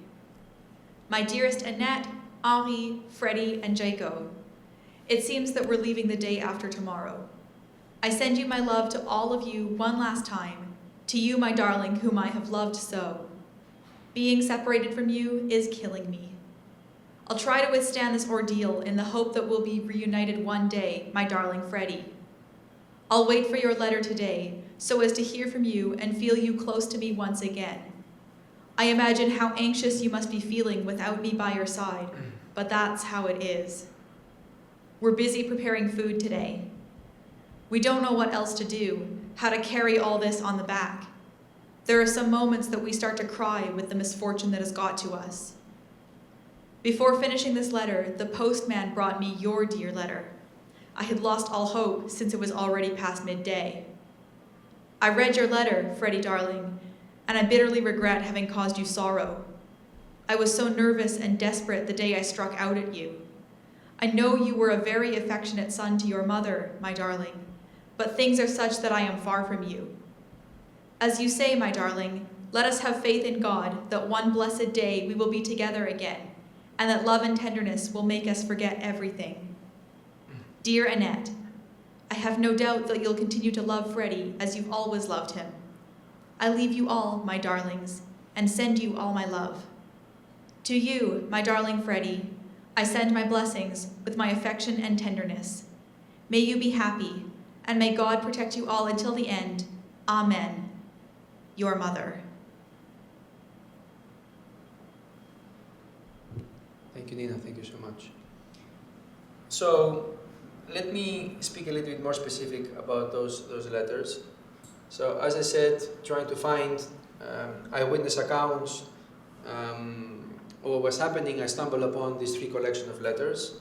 My dearest Annette, Henri, Freddie, and Jaco, it seems that we're leaving the day after tomorrow. I send you my love to all of you one last time, to you, my darling, whom I have loved so. Being separated from you is killing me. I'll try to withstand this ordeal in the hope that we'll be reunited one day, my darling Freddie. I'll wait for your letter today so as to hear from you and feel you close to me once again. I imagine how anxious you must be feeling without me by your side, but that's how it is. We're busy preparing food today. We don't know what else to do, how to carry all this on the back. There are some moments that we start to cry with the misfortune that has got to us. Before finishing this letter, the postman brought me your dear letter. I had lost all hope since it was already past midday. I read your letter, Freddie darling, and I bitterly regret having caused you sorrow. I was so nervous and desperate the day I struck out at you. I know you were a very affectionate son to your mother, my darling, but things are such that I am far from you. As you say, my darling, let us have faith in God that one blessed day we will be together again, and that love and tenderness will make us forget everything. Dear Annette, I have no doubt that you'll continue to love Freddie as you've always loved him. I leave you all, my darlings, and send you all my love. To you, my darling Freddie, I send my blessings with my affection and tenderness. May you be happy, and may God protect you all until the end. Amen. Your mother. Thank you, Nina. Thank you so much. So let me speak a little bit more specific about those letters. So as I said, trying to find eyewitness accounts of what was happening, I stumbled upon this 3 collection of letters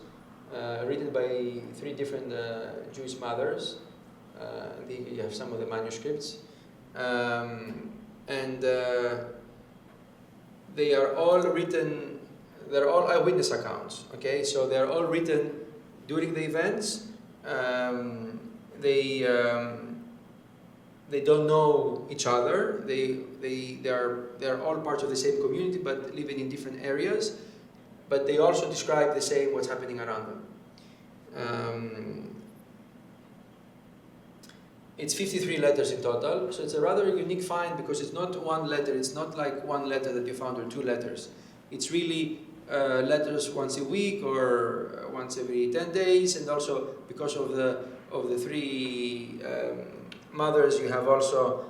written by 3 different Jewish mothers. You have some of the manuscripts. And they are all written, they're all eyewitness accounts, okay? So they're all written during the events. They don't know each other. They're all parts of the same community, but living in different areas. But they also describe the same what's happening around them. It's 53 letters in total, so it's a rather unique find because it's not one letter, it's not like one letter that you found or two letters. It's really letters once a week or once every 10 days, and also because of the three mothers, you have also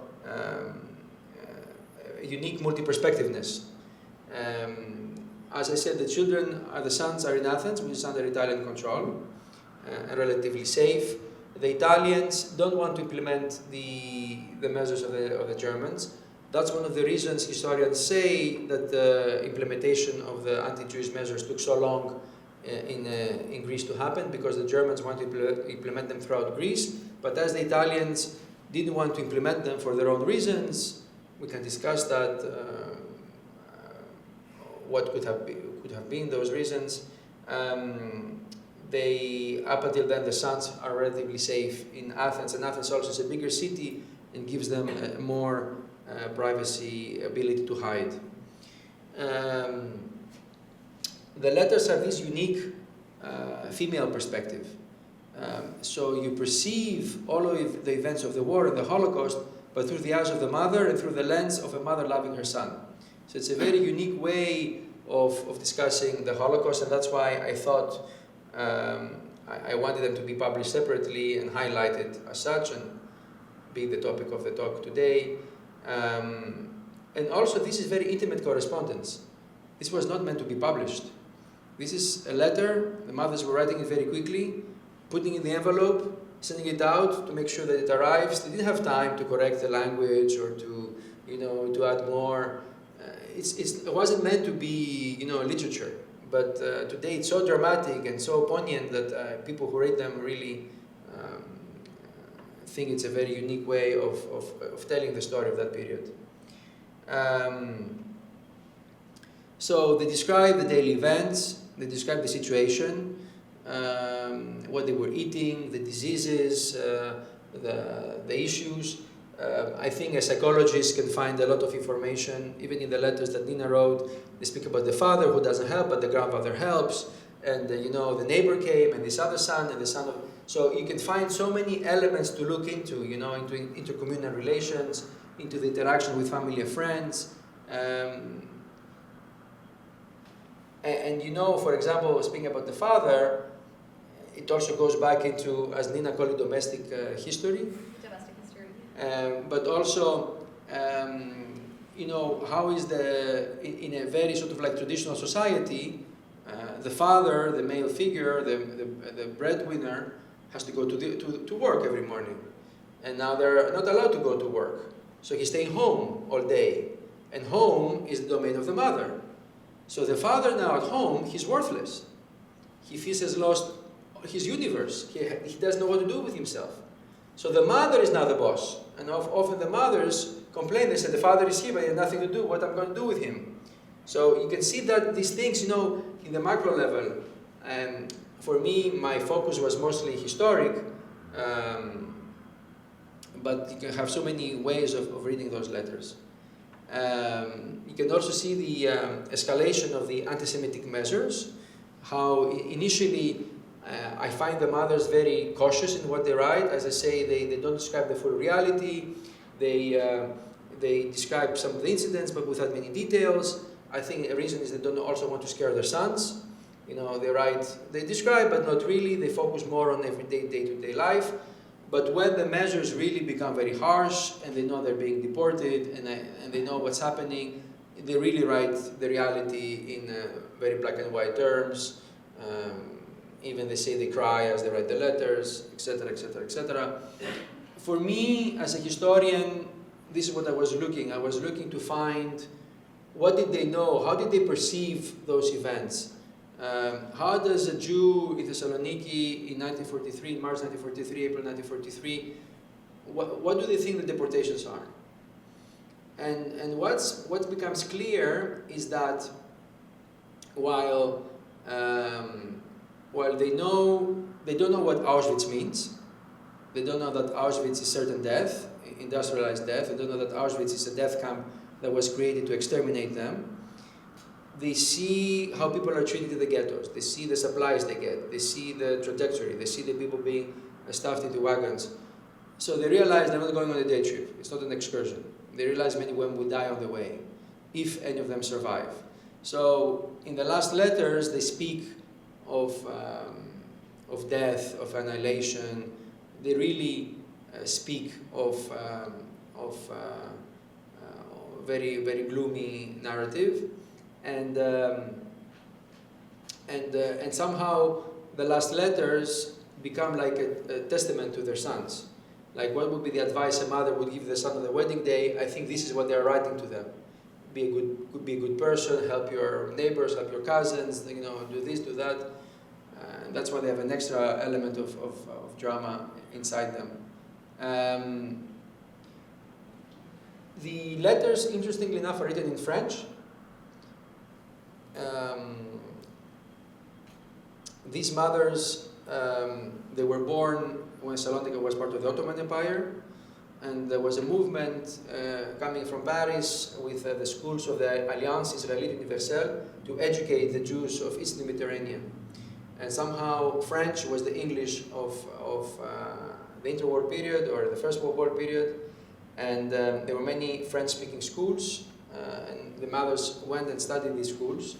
unique multi-perspectiveness. As I said, the sons are in Athens, which is under Italian control and relatively safe. The Italians don't want to implement the measures of the Germans. That's one of the reasons historians say that the implementation of the anti-Jewish measures took so long in Greece to happen, because the Germans wanted to implement them throughout Greece. But as the Italians didn't want to implement them for their own reasons, we can discuss that, what could have been those reasons. Up until then, the sons are relatively safe in Athens, and Athens also is a bigger city and gives them more privacy, ability to hide. The letters have this unique female perspective. So you perceive all of the events of the war and the Holocaust, but through the eyes of the mother and through the lens of a mother loving her son. So it's a very unique way of discussing the Holocaust, and that's why I thought I wanted them to be published separately and highlighted as such, and be the topic of the talk today. And also, this is very intimate correspondence. This was not meant to be published. This is a letter, the mothers were writing it very quickly, putting it in the envelope, sending it out to make sure that it arrives. They didn't have time to correct the language or to add more. It wasn't meant to be, literature. But today it's so dramatic and so poignant that people who read them really think it's a very unique way of telling the story of that period. So they describe the daily events, they describe the situation, what they were eating, the diseases, the issues. I think a psychologist can find a lot of information, even in the letters that Nina wrote. They speak about the father who doesn't help, but the grandfather helps, and the neighbor came, and this other son, and the son of. So you can find so many elements to look into, into intercommunal relations, into the interaction with family and friends, and for example, speaking about the father, it also goes back into, as Nina called it, domestic history. But also, how is in a very sort of like traditional society, the father, the male figure, the breadwinner, has to go to work every morning. And now they're not allowed to go to work. So he's staying home all day. And home is the domain of the mother. So the father now at home, he's worthless. He feels he has lost his universe. He doesn't know what to do with himself. So the mother is now the boss. And often the mothers complain, they say, the father is here, but he has nothing to do, what I'm going to do with him. So you can see that these things, in the macro level, for me, my focus was mostly historic, but you can have so many ways of reading those letters. You can also see the escalation of the anti-Semitic measures, how initially I find the mothers very cautious in what they write. As I say, they don't describe the full reality. They describe some of the incidents, but without many details. I think a reason is they don't also want to scare their sons. They describe, but not really. They focus more on everyday, day-to-day life. But when the measures really become very harsh, and they know they're being deported, and they know what's happening, they really write the reality in very black and white terms. Even they say they cry as they write the letters, etc., etc., etc. For me, as a historian, this is what I was looking. I was looking to find what did they know, how did they perceive those events. How does a Jew in Thessaloniki in 1943, March 1943, April 1943, what do they think the deportations are? And what becomes clear is that while they don't know what Auschwitz means. They don't know that Auschwitz is certain death, industrialized death. They don't know that Auschwitz is a death camp that was created to exterminate them. They see how people are treated in the ghettos. They see the supplies they get. They see the trajectory. They see the people being stuffed into wagons. So they realize they're not going on a day trip. It's not an excursion. They realize many women will die on the way, if any of them survive. So in the last letters, they speak of death, of annihilation. They really speak of very, very gloomy narrative, and somehow the last letters become like a testament to their sons. Like, what would be the advice a mother would give the son on the wedding day? I think this is what they're writing to them. Be a good person, help your neighbors, help your cousins, you know, do this, do that. And that's why they have an extra element of drama inside them. The letters, interestingly enough, are written in French. These mothers, they were born when Thessaloniki was part of the Ottoman Empire, and there was a movement coming from Paris with the schools of the Alliance Israélite Universelle to educate the Jews of Eastern Mediterranean. And somehow French was the English of the interwar period, or the First World War period, and there were many French-speaking schools, and the mothers went and studied these schools.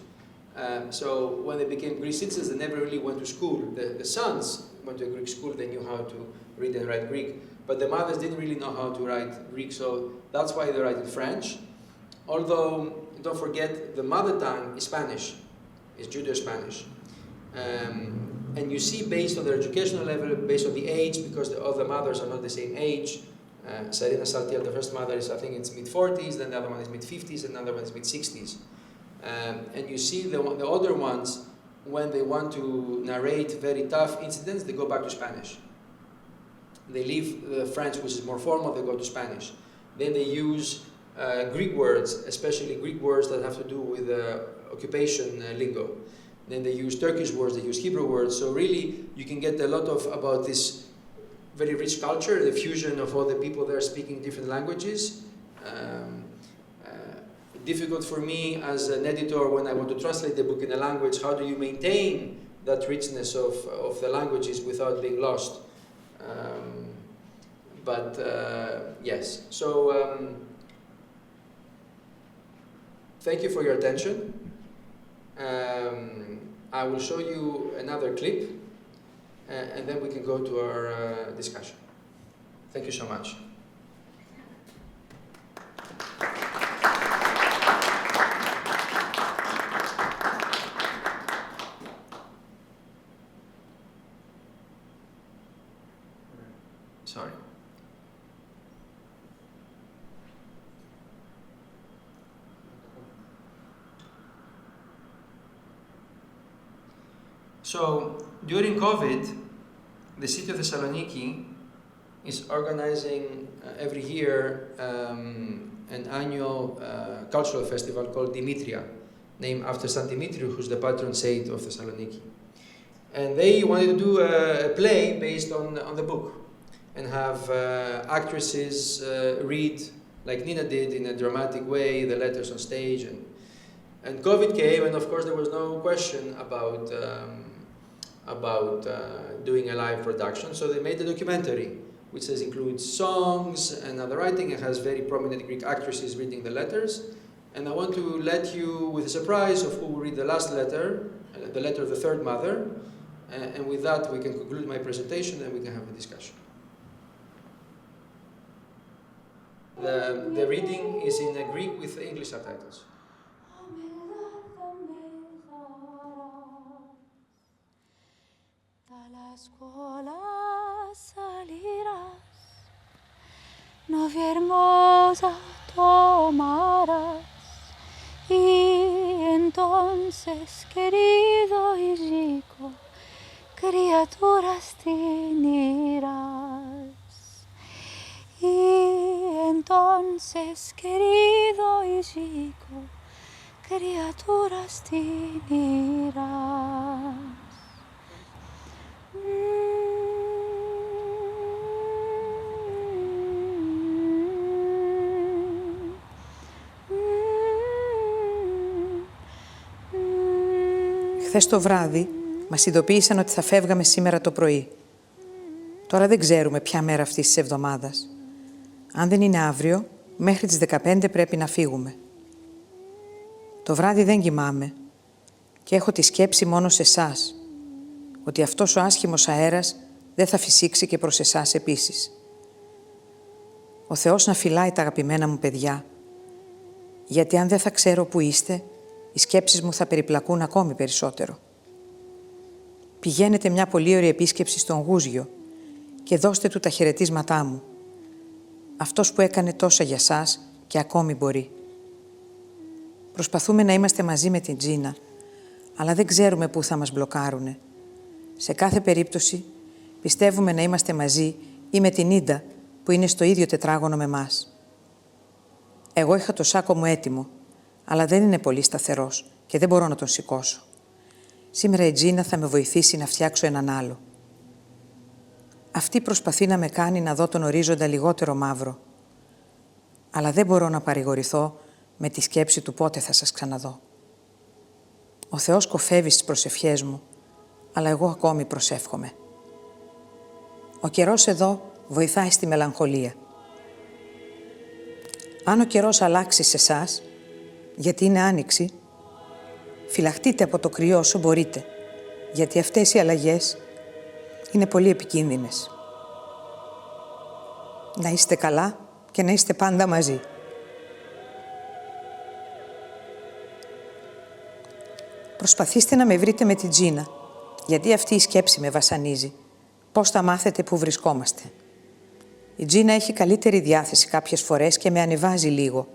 So when they became Greek citizens, they never really went to school. The sons went to a Greek school, they knew how to read and write Greek, but the mothers didn't really know how to write Greek, so that's why they write in French. Although, don't forget, the mother tongue is Spanish, is Judeo-Spanish. And you see, based on their educational level, based on the age, because the other mothers are not the same age. Sarina Saltiel, the first mother, is, I think it's mid-40s, then the other one is mid-50s, and another one is mid-60s. And you see the older ones, when they want to narrate very tough incidents, they go back to Spanish. They leave the French, which is more formal, they go to Spanish. Then they use Greek words, especially Greek words that have to do with occupation lingo. Then they use Turkish words, they use Hebrew words. So really, you can get a lot about this very rich culture, the fusion of all the people there speaking different languages. Difficult for me as an editor when I want to translate the book in a language, how do you maintain that richness of the languages without being lost? Yes, so thank you for your attention. I will show you another clip, and then we can go to our discussion. Thank you so much. Sorry. So, during COVID, the city of Thessaloniki is organizing every year an annual cultural festival called Dimitria, named after Saint Dimitri, who's the patron saint of Thessaloniki. And they wanted to do a play based on the book, and have actresses read, like Nina did, in a dramatic way, the letters on stage. And COVID came, and of course there was no question about doing a live production. So they made a documentary, which includes songs and other writing. It has very prominent Greek actresses reading the letters. And I want to let you with a surprise of who will read the last letter, the letter of the third mother. And with that, we can conclude my presentation and we can have a discussion. The reading is in Greek with English subtitles. No hermosa tomarás, y entonces, querido y rico, criaturas tenerás. Y entonces, querido y rico, criaturas tenerás. Χθες το βράδυ μας ειδοποίησαν ότι θα φεύγαμε σήμερα το πρωί. Τώρα δεν ξέρουμε ποια μέρα αυτής της εβδομάδας. Αν δεν είναι αύριο, μέχρι τις 15 πρέπει να φύγουμε. Το βράδυ δεν κοιμάμαι και έχω τη σκέψη μόνο σε εσάς, ότι αυτός ο άσχημος αέρας δεν θα φυσήξει και προς εσάς επίσης. Ο Θεός να φυλάει τα αγαπημένα μου παιδιά, γιατί αν δεν θα ξέρω που είστε, οι σκέψεις μου θα περιπλακούν ακόμη περισσότερο. Πηγαίνετε μια πολύ ωραία επίσκεψη στον Γούζιο και δώστε του τα χαιρετίσματά μου. Αυτός που έκανε τόσα για σας και ακόμη μπορεί. Προσπαθούμε να είμαστε μαζί με την Τζίνα, αλλά δεν ξέρουμε πού θα μας μπλοκάρουνε. Σε κάθε περίπτωση, πιστεύουμε να είμαστε μαζί ή με την Ίντα, που είναι στο ίδιο τετράγωνο με μας. Εγώ είχα το σάκο μου έτοιμο, αλλά δεν είναι πολύ σταθερός και δεν μπορώ να τον σηκώσω. Σήμερα η Τζίνα θα με βοηθήσει να φτιάξω έναν άλλο. Αυτή προσπαθεί να με κάνει να δω τον ορίζοντα λιγότερο μαύρο. Αλλά δεν μπορώ να παρηγορηθώ με τη σκέψη του πότε θα σας ξαναδώ. Ο Θεός κοφεύει στις προσευχές μου, αλλά εγώ ακόμη προσεύχομαι. Ο καιρός εδώ βοηθάει στη μελαγχολία. Αν ο καιρός αλλάξει σε εσάς, γιατί είναι άνοιξη, φυλαχτείτε από το κρυό όσο μπορείτε, γιατί αυτές οι αλλαγές είναι πολύ επικίνδυνες. Να είστε καλά και να είστε πάντα μαζί. Προσπαθήστε να με βρείτε με την Τζίνα, γιατί αυτή η σκέψη με βασανίζει. Πώς θα μάθετε που βρισκόμαστε. Η Τζίνα έχει καλύτερη διάθεση κάποιες φορές και με ανεβάζει λίγο.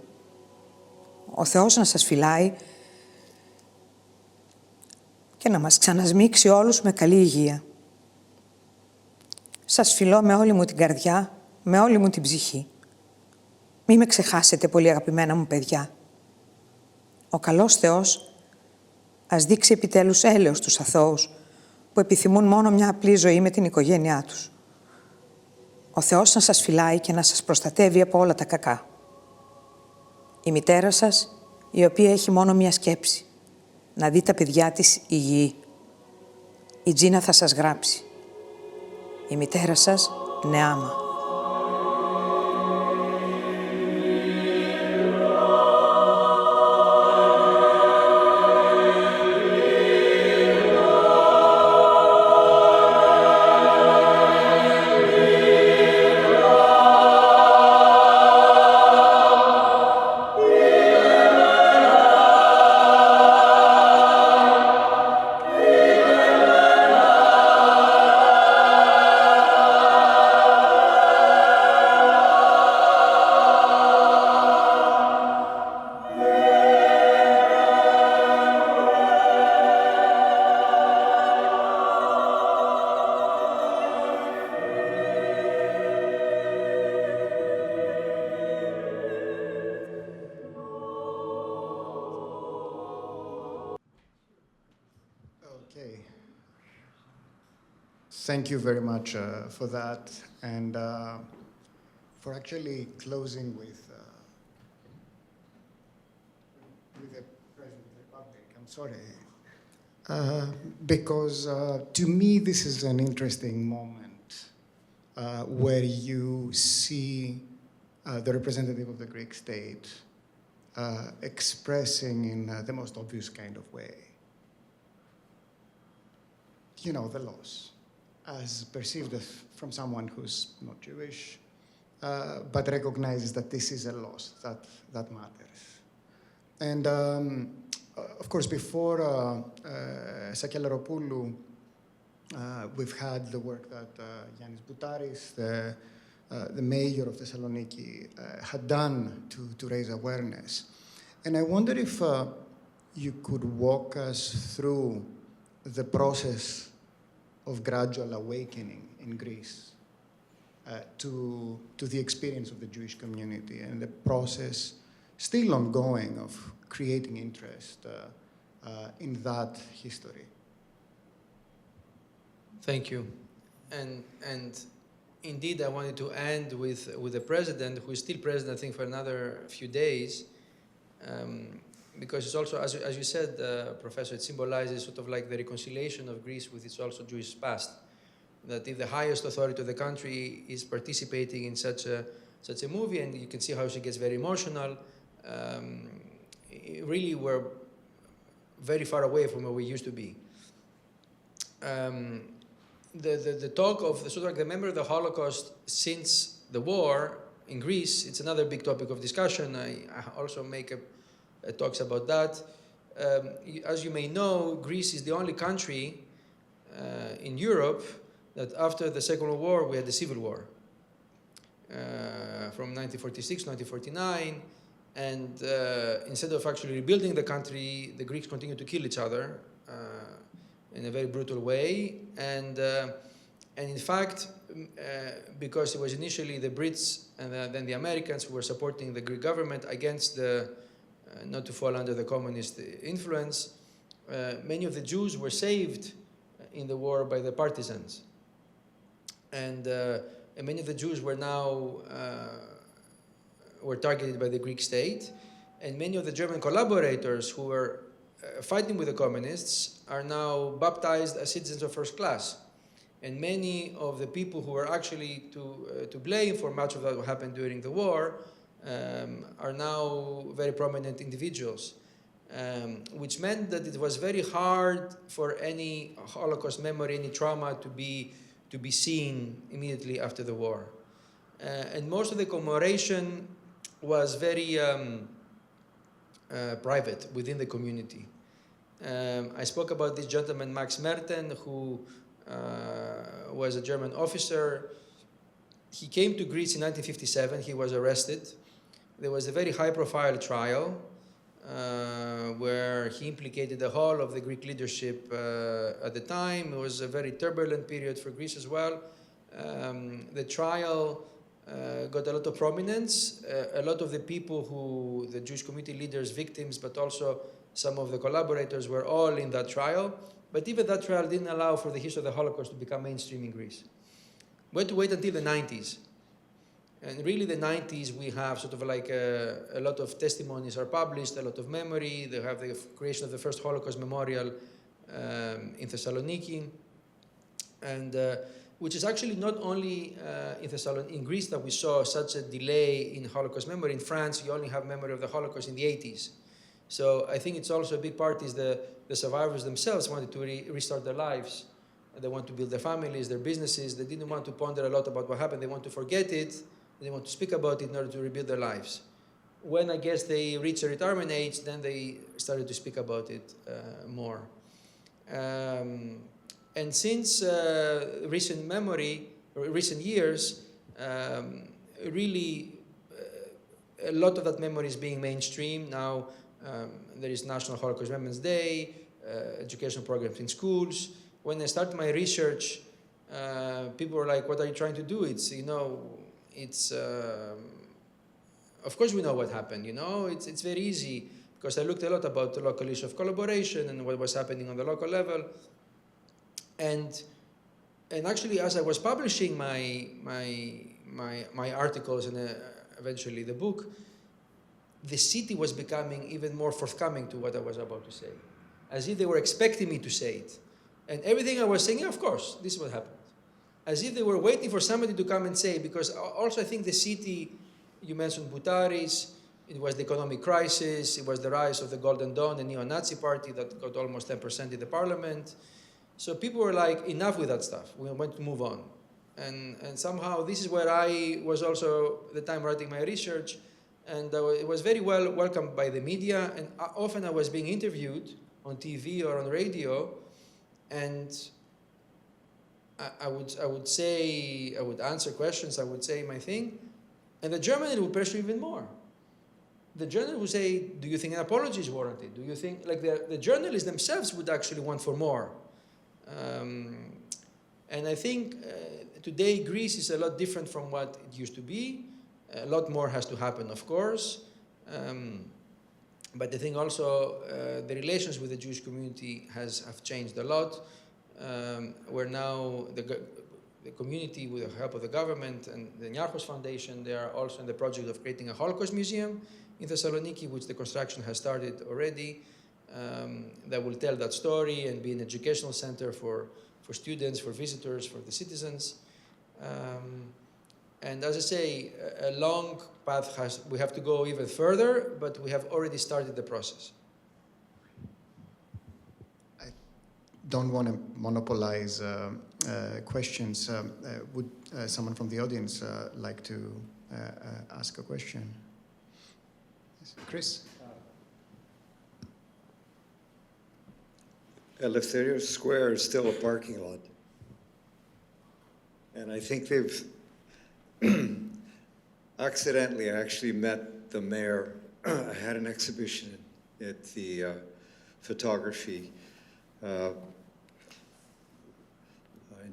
Ο Θεός να σας φυλάει και να μας ξανασμίξει όλους με καλή υγεία. Σας φιλώ με όλη μου την καρδιά, με όλη μου την ψυχή. Μη με ξεχάσετε, πολύ αγαπημένα μου παιδιά. Ο καλός Θεός ας δείξει επιτέλους έλεος στους αθώους που επιθυμούν μόνο μια απλή ζωή με την οικογένειά τους. Ο Θεός να σας φυλάει και να σας προστατεύει από όλα τα κακά. Η μητέρα σας, η οποία έχει μόνο μια σκέψη, να δει τα παιδιά της υγιή. Η Τζίνα θα σας γράψει. Η μητέρα σας, Νεάμα. Okay. Thank you very much for that, and for actually closing with the President of the Republic. I'm sorry. Because to me this is an interesting moment where you see the representative of the Greek state expressing in the most obvious kind of way, you know, the loss, as perceived from someone who's not Jewish, but recognizes that this is a loss that matters. And of course, before Sakelaropoulou, we've had the work that Yannis Boutaris, the mayor of Thessaloniki, had done to raise awareness. And I wonder if you could walk us through the process of gradual awakening in Greece to the experience of the Jewish community and the process still ongoing of creating interest in that history. Thank you. And indeed, I wanted to end with the president, who is still president, I think, for another few days, because it's also, as you said, Professor, it symbolizes sort of like the reconciliation of Greece with its also Jewish past. that if the highest authority of the country is participating in such a movie, and you can see how she gets very emotional, really we're very far away from where we used to be. The talk of the sort of like the memory of the Holocaust since the war in Greece, it's another big topic of discussion. I also make talks about that. As you may know, Greece is the only country in Europe that after the Second World War we had the Civil War from 1946 to 1949, and instead of actually rebuilding the country, the Greeks continued to kill each other in a very brutal way, and in fact, because it was initially the Brits and then the Americans who were supporting the Greek government against the not to fall under the communist influence, many of the Jews were saved in the war by the partisans, and many of the Jews were now were targeted by the Greek state, and many of the German collaborators who were fighting with the communists are now baptized as citizens of first class. And many of the people who were actually to blame for much of what happened during the war are now very prominent individuals, which meant that it was very hard for any Holocaust memory, any trauma to be seen immediately after the war. And most of the commemoration was very private within the community. I spoke about this gentleman, Max Merten, who was a German officer. He came to Greece in 1957. He was arrested. There was a very high-profile trial where he implicated the whole of the Greek leadership at the time. It was a very turbulent period for Greece as well. The trial got a lot of prominence. A lot of the people the Jewish community leaders, victims, but also some of the collaborators were all in that trial. But even that trial didn't allow for the history of the Holocaust to become mainstream in Greece. We had to wait until the 90s. And really the 90s, we have sort of like a lot of testimonies are published, a lot of memory. They have the creation of the first Holocaust memorial in Thessaloniki, and which is actually not only in Greece that we saw such a delay in Holocaust memory. In France, you only have memory of the Holocaust in the 80s. So I think it's also a big part is the survivors themselves wanted to restart their lives. They want to build their families, their businesses. They didn't want to ponder a lot about what happened. They want to forget it. They want to speak about it in order to rebuild their lives. When I guess they reached a retirement age, then they started to speak about it more. And since recent years, really a lot of that memory is being mainstream. Now there is National Holocaust Remembrance Day, educational programs in schools. When I started my research, people were like, "What are you trying to do?" Of course we know what happened, it's very easy, because I looked a lot about the local issue of collaboration and what was happening on the local level. And actually, as I was publishing my articles and eventually the book, the city was becoming even more forthcoming to what I was about to say, as if they were expecting me to say it. And everything I was saying, yeah, of course, this is what happened. As if they were waiting for somebody to come and say, because also I think the city, you mentioned Boutaris, it was the economic crisis, it was the rise of the Golden Dawn, a neo-Nazi party that got almost 10% in the parliament. So people were like, enough with that stuff, we want to move on. And somehow this is where I was also at the time writing my research, and it was very well welcomed by the media, and often I was being interviewed on TV or on radio, and I would answer questions, I would say my thing, and the journalist would pressure even more. The journalist would say, do you think an apology is warranted? Do you think, like the journalists themselves would actually want for more? And I think today Greece is a lot different from what it used to be. A lot more has to happen, of course. But I think also the relations with the Jewish community have changed a lot. Where now the community, with the help of the government and the Niarchos Foundation, they are also in the project of creating a Holocaust museum in Thessaloniki, which the construction has started already. that will tell that story and be an educational center for students, for visitors, for the citizens. And as I say, a long path we have to go even further, but we have already started the process. I don't want to monopolize questions. Would someone from the audience like to ask a question? Yes. Chris? Eleftherios Square is still a parking lot. And I think they've accidentally actually met the mayor. I had an exhibition at the photography in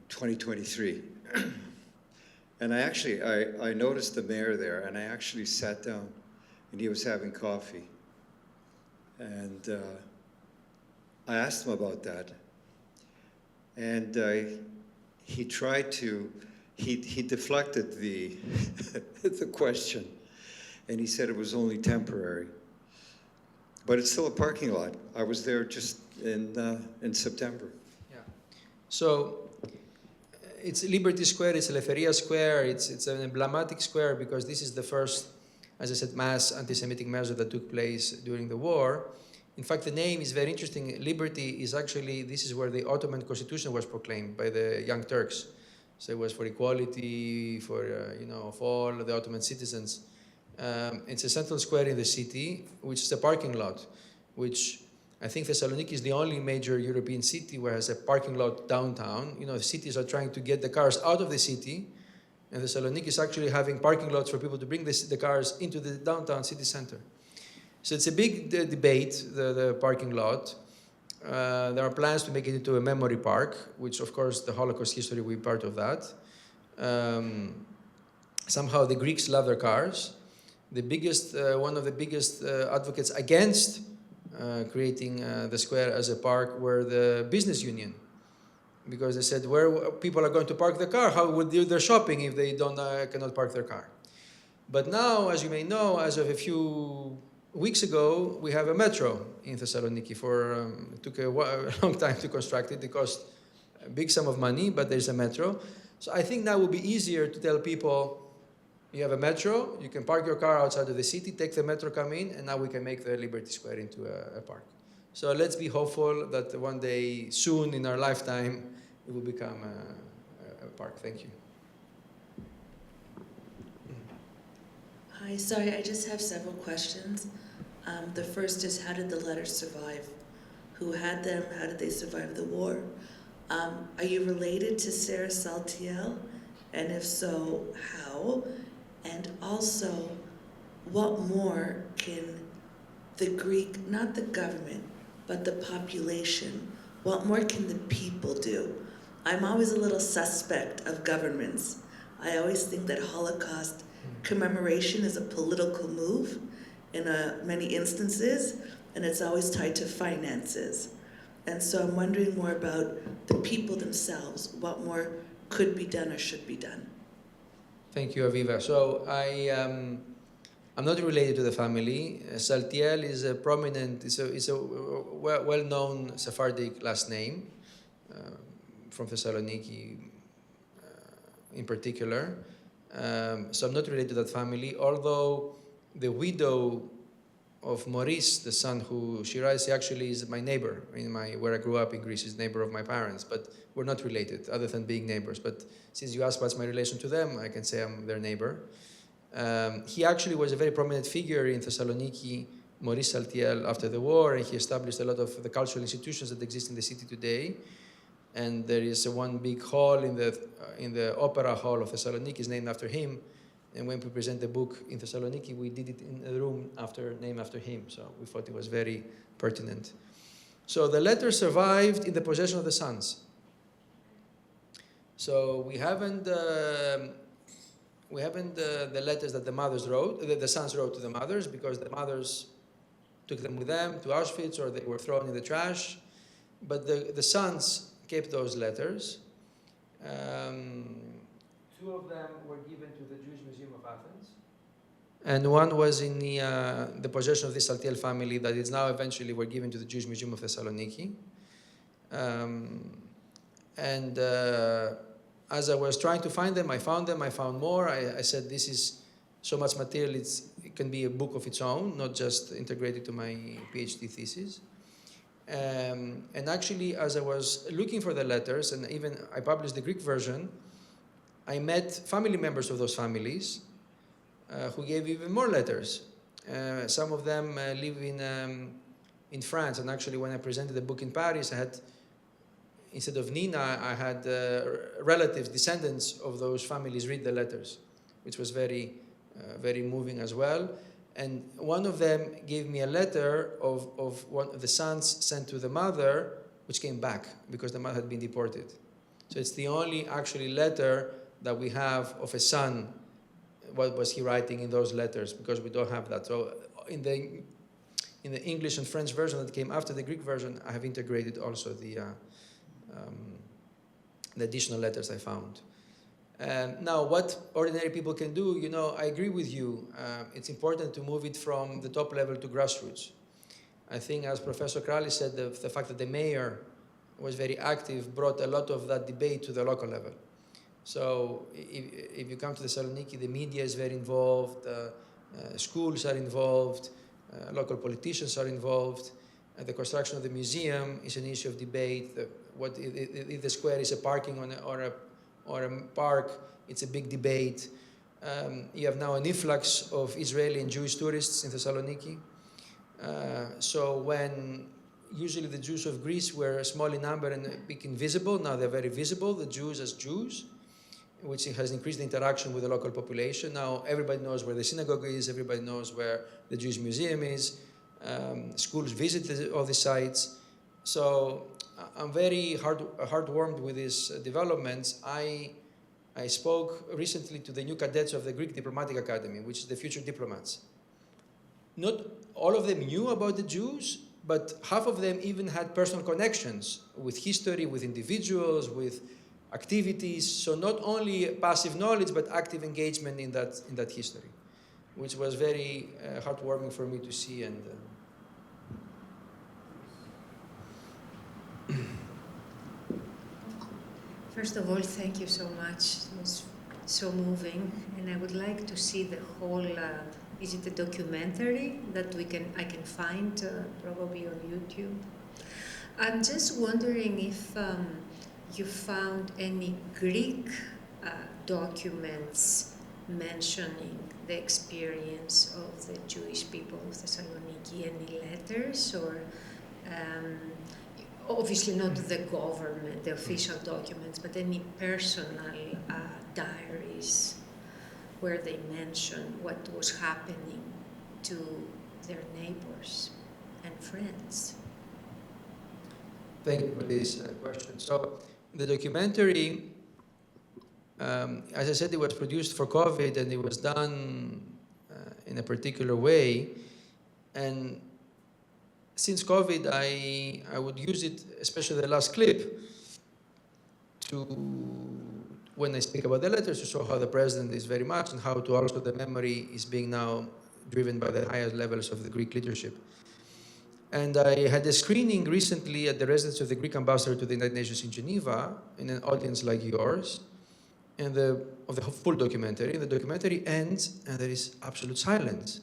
2023. And I noticed the mayor there, and I actually sat down, and he was having coffee. And I asked him about that, and he tried to, he deflected the the question, and he said it was only temporary. But it's still a parking lot. I was there just in September. Yeah. So it's Liberty Square, it's Eleftheria Square, it's an emblematic square because this is the first, as I said, mass anti-Semitic measure that took place during the war. In fact, the name is very interesting. Liberty is actually, this is where the Ottoman constitution was proclaimed by the Young Turks. So it was for equality, for, of all the Ottoman citizens. It's a central square in the city, which is a parking lot, which I think Thessaloniki is the only major European city where it has a parking lot downtown. Cities are trying to get the cars out of the city, and Thessaloniki is actually having parking lots for people to bring the cars into the downtown city center. So it's a big debate, the parking lot. There are plans to make it into a memory park, which of course the Holocaust history will be part of that. Somehow the Greeks love their cars. One of the biggest advocates against creating the square as a park were the business union, because they said where people are going to park their car, how would they do their shopping if they cannot park their car? But now, as you may know, as of a few weeks ago, we have a metro in Thessaloniki. It took a long time to construct it. It cost a big sum of money, but there's a metro. So I think now it will be easier to tell people, you have a metro, you can park your car outside of the city, take the metro, come in, and now we can make the Liberty Square into a park. So let's be hopeful that one day, soon in our lifetime, it will become a park. Thank you. Hi, sorry, I just have several questions. The first is, how did the letters survive? Who had them? How did they survive the war? Are you related to Sarah Saltiel? And if so, how? And also, what more can the Greek, not the government, but the population, what more can the people do? I'm always a little suspect of governments. I always think that Holocaust commemoration is a political move in many instances, and it's always tied to finances. And so I'm wondering more about the people themselves, what more could be done or should be done. Thank you, Aviva. So I'm not related to the family. Saltiel is a prominent, is a well-known Sephardic last name from Thessaloniki in particular. So I'm not related to that family, although the widow of Maurice, the son who Shiraz actually is my neighbor where I grew up in Greece, is neighbor of my parents, but we're not related other than being neighbors. But since you asked what's my relation to them, I can say I'm their neighbor. He actually was a very prominent figure in Thessaloniki, Maurice Saltiel, after the war, and he established a lot of the cultural institutions that exist in the city today. And there is one big hall in the Opera Hall of Thessaloniki is named after him. And when we present the book in Thessaloniki, we did it in a room named after him. So we thought it was very pertinent. So the letter survived in the possession of the sons. So we haven't the letters that the mothers wrote, the sons wrote to the mothers, because the mothers took them with them to Auschwitz or they were thrown in the trash. But the sons kept those letters. Two of them were given to the Jewish Museum of Athens, And one was in the possession of this Saltiel family that is now eventually were given to the Jewish Museum of Thessaloniki. As I was trying to find them, I found more. I said, this is so much material, it can be a book of its own, not just integrated to my PhD thesis. And actually, as I was looking for the letters, and even I published the Greek version, I met family members of those families who gave even more letters. Some of them live in France, and actually when I presented the book in Paris, I had, instead of Nina, I had relatives, descendants of those families read the letters, which was very moving as well. And one of them gave me a letter of one of the sons sent to the mother, which came back because the mother had been deported. So it's the only actually letter that we have of a son. What was he writing in those letters? Because we don't have that. So in the English and French version that came after the Greek version, I have integrated also the additional letters I found. Now, what ordinary people can do, you know, I agree with you. It's important to move it from the top level to grassroots. I think, as Professor Krallis said, the fact that the mayor was very active brought a lot of that debate to the local level. So if you come to Thessaloniki, the media is very involved, schools are involved, local politicians are involved. The construction of the museum is an issue of debate. If the square is a parking or a park, it's a big debate. You have now an influx of Israeli and Jewish tourists in Thessaloniki. So when usually the Jews of Greece were small in number and big invisible, now they're very visible, the Jews as Jews, which has increased the interaction with the local population. Now everybody knows where the synagogue is, everybody knows where the Jewish museum is, schools visit all the sites. So I'm very heartwarmed with these developments. I spoke recently to the new cadets of the Greek Diplomatic Academy, which is the future diplomats. Not all of them knew about the Jews, but half of them even had personal connections with history, with individuals, with activities. So not only passive knowledge, but active engagement in that history, which was very heartwarming for me to see. And first of all, thank you so much. It was so moving, and I would like to see the whole. Is it a documentary that I can find probably on YouTube? I'm just wondering if you found any Greek documents mentioning the experience of the Jewish people of Thessaloniki, any letters or obviously not the government, the official documents, but any personal diaries where they mention what was happening to their neighbors and friends. Thank you for this question. So the documentary, as I said, it was produced for COVID and it was done in a particular way. And since COVID, I would use it, especially the last clip, when I speak about the letters, to show how the president is very much and how to also the memory is being now driven by the highest levels of the Greek leadership. And I had a screening recently at the residence of the Greek ambassador to the United Nations in Geneva, in an audience like yours, and of the full documentary. And the documentary ends, and there is absolute silence.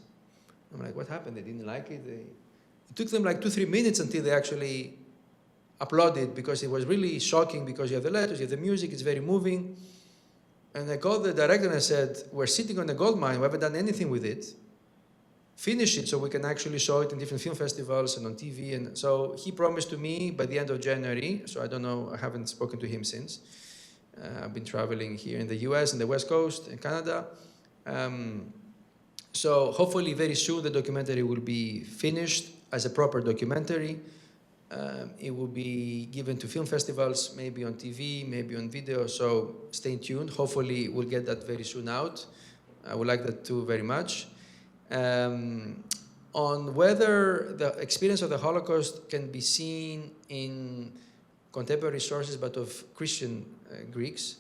I'm like, what happened? They didn't like it? It took them like 2-3 minutes until they actually applauded, because it was really shocking, because you have the letters, you have the music, it's very moving. And I called the director and I said, we're sitting on a gold mine, we haven't done anything with it. Finish it so we can actually show it in different film festivals and on TV. And so he promised to me by the end of January, so I don't know, I haven't spoken to him since. I've been traveling here in the US, in the West Coast, in Canada. So hopefully very soon the documentary will be finished as a proper documentary. It will be given to film festivals, maybe on TV, maybe on video, so stay tuned. Hopefully we'll get that very soon out. I would like that too very much. On whether the experience of the Holocaust can be seen in contemporary sources, but of Christian Greeks,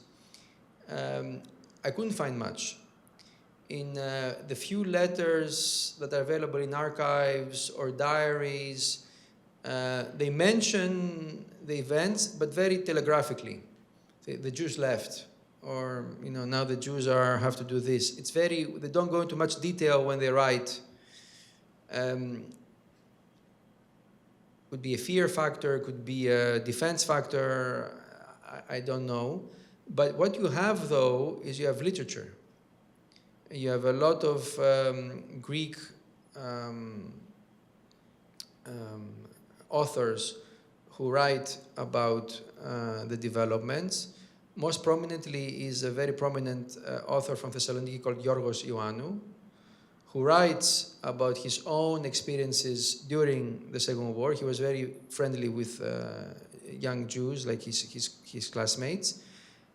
I couldn't find much. in the few letters that are available in archives or diaries, they mention the events, but very telegraphically. The Jews left, or now the Jews have to do this. It's very, they don't go into much detail when they write. Could be a fear factor, could be a defense factor, I don't know. But what you have, though, is you have literature. You have a lot of Greek authors who write about the developments. Most prominently is a very prominent author from Thessaloniki called Yorgos Ioannou, who writes about his own experiences during the Second War. He was very friendly with young Jews, like his classmates.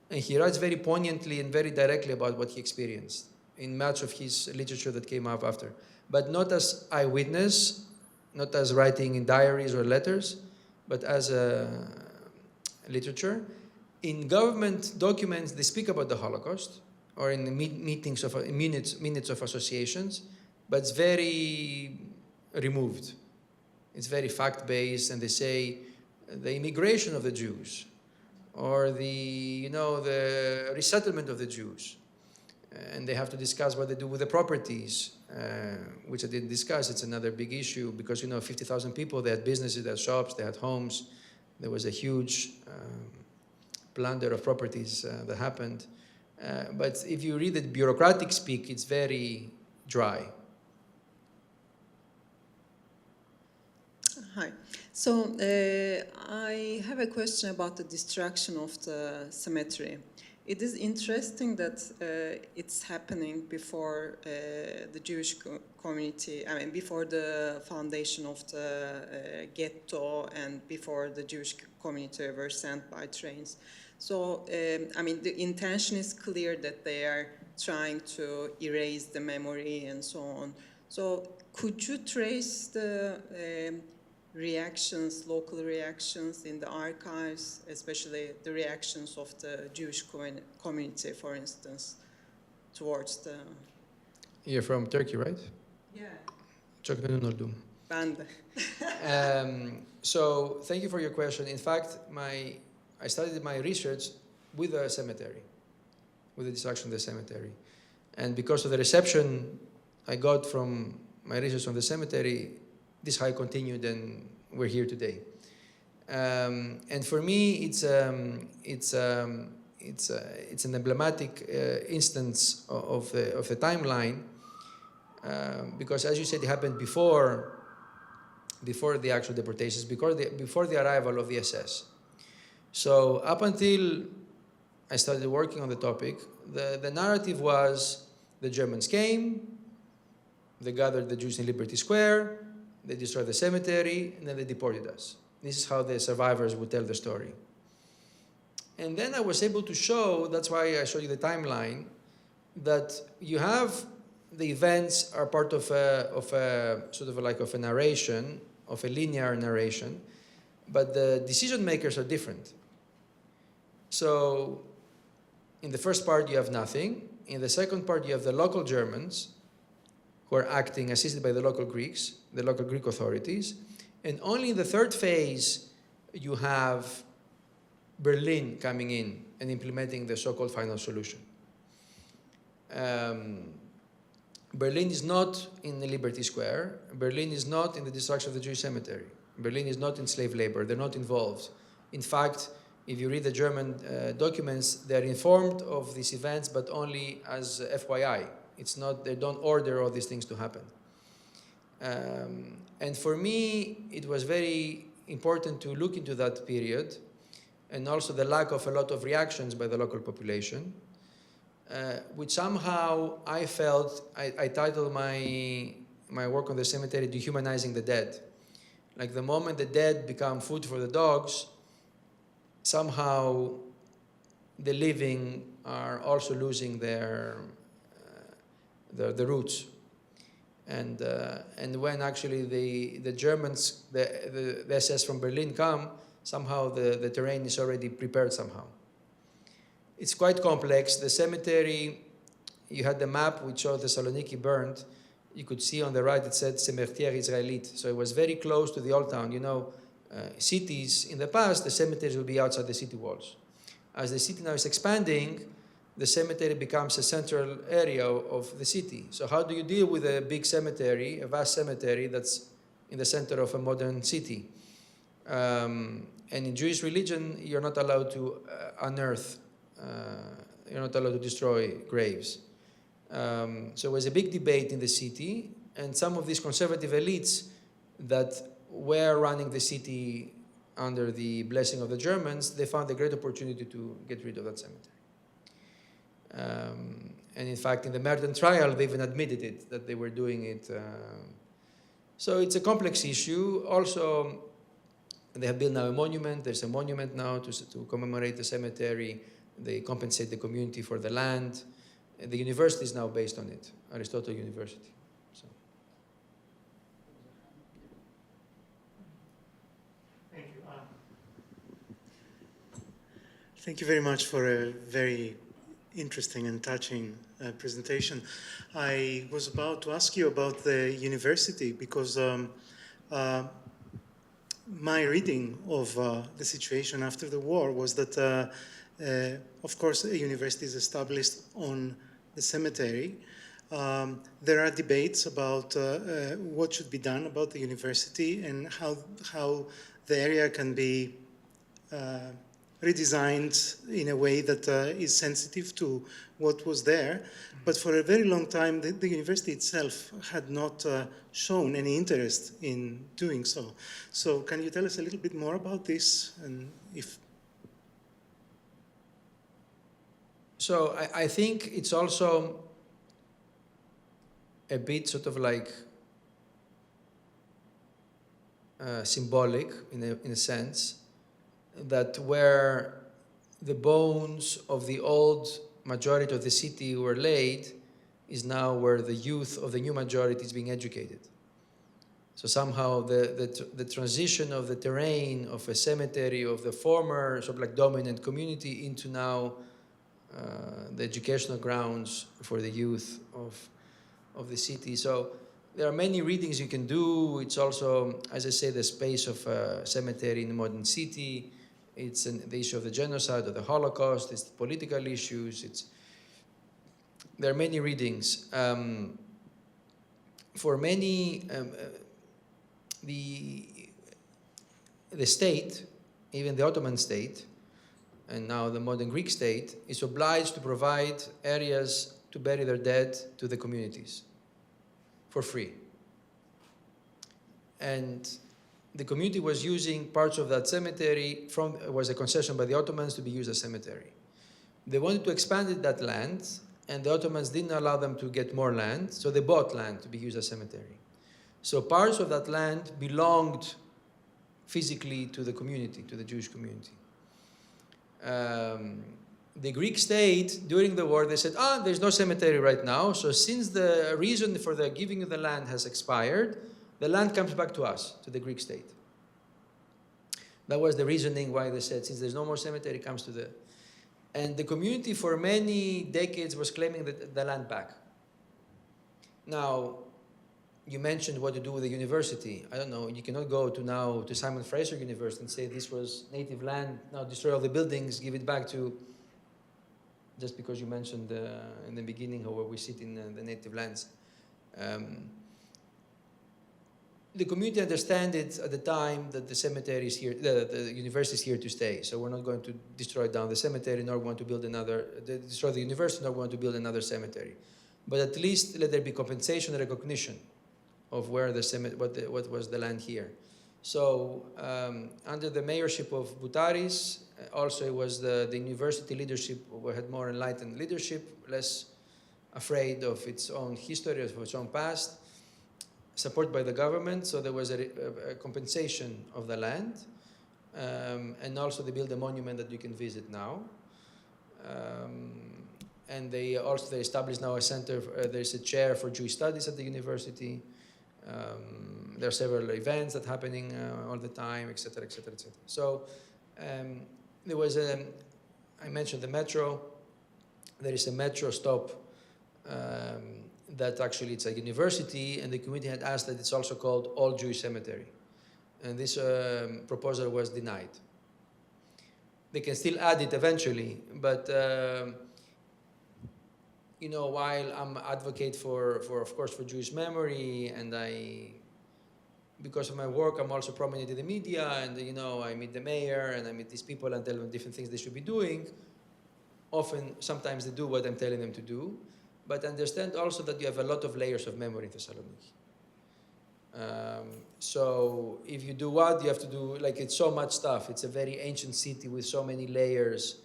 And he writes very poignantly and very directly about what he experienced in much of his literature that came up after. But not as eyewitness, not as writing in diaries or letters, but as a literature. In government documents, they speak about the Holocaust, or in the minutes of associations, but it's very removed. It's very fact-based, and they say the immigration of the Jews, or the resettlement of the Jews, and they have to discuss what they do with the properties, which I didn't discuss. It's another big issue because 50,000 people, they had businesses, they had shops, they had homes. There was a huge plunder of properties that happened. But if you read the bureaucratic speak, it's very dry. Hi. So I have a question about the destruction of the cemetery. It is interesting that it's happening before the Jewish community, before the foundation of the ghetto and before the Jewish community were sent by trains. So, the intention is clear that they are trying to erase the memory and so on. So, could you trace the reactions, local reactions in the archives, especially the reactions of the Jewish community, for instance, towards the... You're from Turkey, right? Yeah. Çok memnun oldum. Ben de. So, thank you for your question. In fact, I started my research with a cemetery, with the destruction of the cemetery. And because of the reception I got from my research on the cemetery, this is how I continued, and we're here today. And for me, it's an emblematic instance of the timeline, because, as you said, it happened before the actual deportations, before the arrival of the SS. So up until I started working on the topic, the narrative was the Germans came, they gathered the Jews in Liberty Square, they destroyed the cemetery, and then they deported us. This is how the survivors would tell the story. And then I was able to show, that's why I showed you the timeline, that you have the events are part of a sort of like of a narration, of a linear narration, but the decision makers are different. So in the first part, you have nothing. In the second part, you have the local Germans who are acting, assisted by the local Greeks, the local Greek authorities. And only in the third phase, you have Berlin coming in and implementing the so-called final solution. Berlin is not in the Liberty Square. Berlin is not in the destruction of the Jewish cemetery. Berlin is not in slave labor. They're not involved. In fact, if you read the German documents, they're informed of these events, but only as FYI. It's not, they don't order all these things to happen. And for me, it was very important to look into that period, and also the lack of a lot of reactions by the local population, which somehow I felt, I titled my work on the cemetery, Dehumanizing the Dead. Like the moment the dead become food for the dogs, somehow the living are also losing the roots. And when actually the Germans, the SS from Berlin come, somehow the terrain is already prepared somehow. It's quite complex. The cemetery you had the map which showed Thessaloniki burned. You could see on the right it said Cimetière Israélite. So it was very close to the old town. You know, cities in the past, the cemeteries would be outside the city walls. As the city now is expanding, the cemetery becomes a central area of the city. So how do you deal with a big cemetery, a vast cemetery that's in the center of a modern city? And in Jewish religion, you're not allowed to unearth, you're not allowed to destroy graves. So it was a big debate in the city, and some of these conservative elites that were running the city under the blessing of the Germans, they found a great opportunity to get rid of that cemetery. And in fact, in the Maternal trial, they even admitted it, that they were doing it. So it's a complex issue. Also, they have built now a monument. There's a monument now to commemorate the cemetery. They compensate the community for the land. The university is now based on it, Aristotle University. So. Thank you. Thank you very much for a very interesting and touching presentation. I was about to ask you about the university because my reading of the situation after the war was that, of course, a university is established on the cemetery. There are debates about what should be done about the university and how the area can be redesigned in a way that is sensitive to what was there. But for a very long time, the university itself had not shown any interest in doing so. So can you tell us a little bit more about this? And if So I think it's also a bit sort of like symbolic in a sense, that where the bones of the old majority of the city were laid is now where the youth of the new majority is being educated. So somehow the transition of the terrain of a cemetery of the former sort of like dominant community into now the educational grounds for the youth of the city. So there are many readings you can do. It's also, as I say, the space of a cemetery in a modern city. It's the issue of the genocide, of the Holocaust. It's the political issues. There are many readings. For many, the state, even the Ottoman state, and now the modern Greek state, is obliged to provide areas to bury their dead to the communities for free. And the community was using parts of that cemetery was a concession by the Ottomans to be used as cemetery. They wanted to expand that land, and the Ottomans didn't allow them to get more land, so they bought land to be used as cemetery. So parts of that land belonged physically to the community, to the Jewish community. The Greek state, during the war, they said, there's no cemetery right now, so since the reason for the giving of the land has expired, the land comes back to us, to the Greek state. That was the reasoning why they said, since there's no more cemetery, it comes to the... And the community for many decades was claiming the land back. Now, you mentioned what to do with the university. I don't know, you cannot go to Simon Fraser University and say this was native land, now destroy all the buildings, give it back to, just because you mentioned in the beginning where we sit in the native lands. The community understood it at the time that the cemetery is here, the university is here to stay. So we're not going to destroy down the cemetery, nor want to build destroy the university, nor want to build another cemetery. But at least let there be compensation and recognition of where what was the land here. So under the mayorship of Boutaris, also it was the university leadership who had more enlightened leadership, less afraid of its own history, of its own past, supported by the government. So there was a compensation of the land, and also they built a monument that you can visit now. And they established now a center, there's a chair for Jewish studies at the university. There are several events that are happening all the time, etc., etc., etc. So there was I mentioned the metro. There is a metro stop that actually it's a university, and the community had asked that it's also called All Jewish Cemetery. And this proposal was denied. They can still add it eventually, but you know, while I'm advocate for of course for Jewish memory, and because of my work, I'm also prominent in the media, and you know, I meet the mayor and I meet these people and tell them different things they should be doing. Sometimes they do what I'm telling them to do, but understand also that you have a lot of layers of memory in Thessaloniki. So if you do what, you have to do, like, it's so much stuff. It's a very ancient city with so many layers.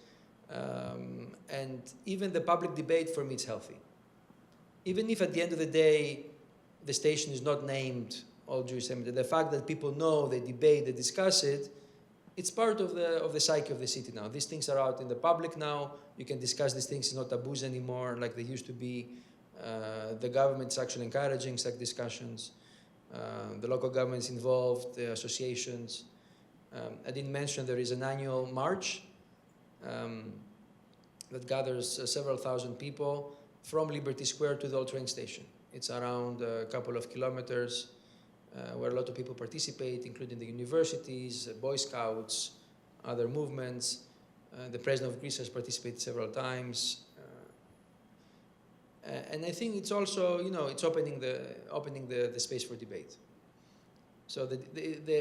And even the public debate for me is healthy. Even if at the end of the day, the station is not named All Jewish Cemetery, the fact that people know, they debate, they discuss it, it's part of the psyche of the city now. These things are out in the public now. You can discuss these things, it's not taboos anymore like they used to be. The government is actually encouraging such discussions. The local government is involved, the associations. I didn't mention there is an annual march that gathers several thousand people from Liberty Square to the old train station. It's around a couple of kilometers where a lot of people participate, including the universities, Boy Scouts, other movements. The President of Greece has participated several times. And I think it's also, you know, it's opening the space for debate. So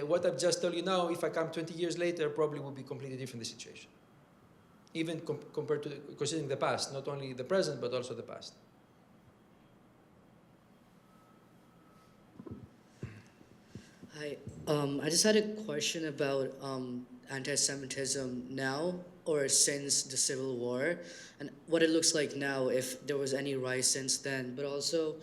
what I've just told you now, if I come 20 years later, probably will be completely different the situation. Even compared to considering the past, not only the present, but also the past. Hi, I just had a question about anti-Semitism now or since the Civil War, and what it looks like now, if there was any rise since then, but also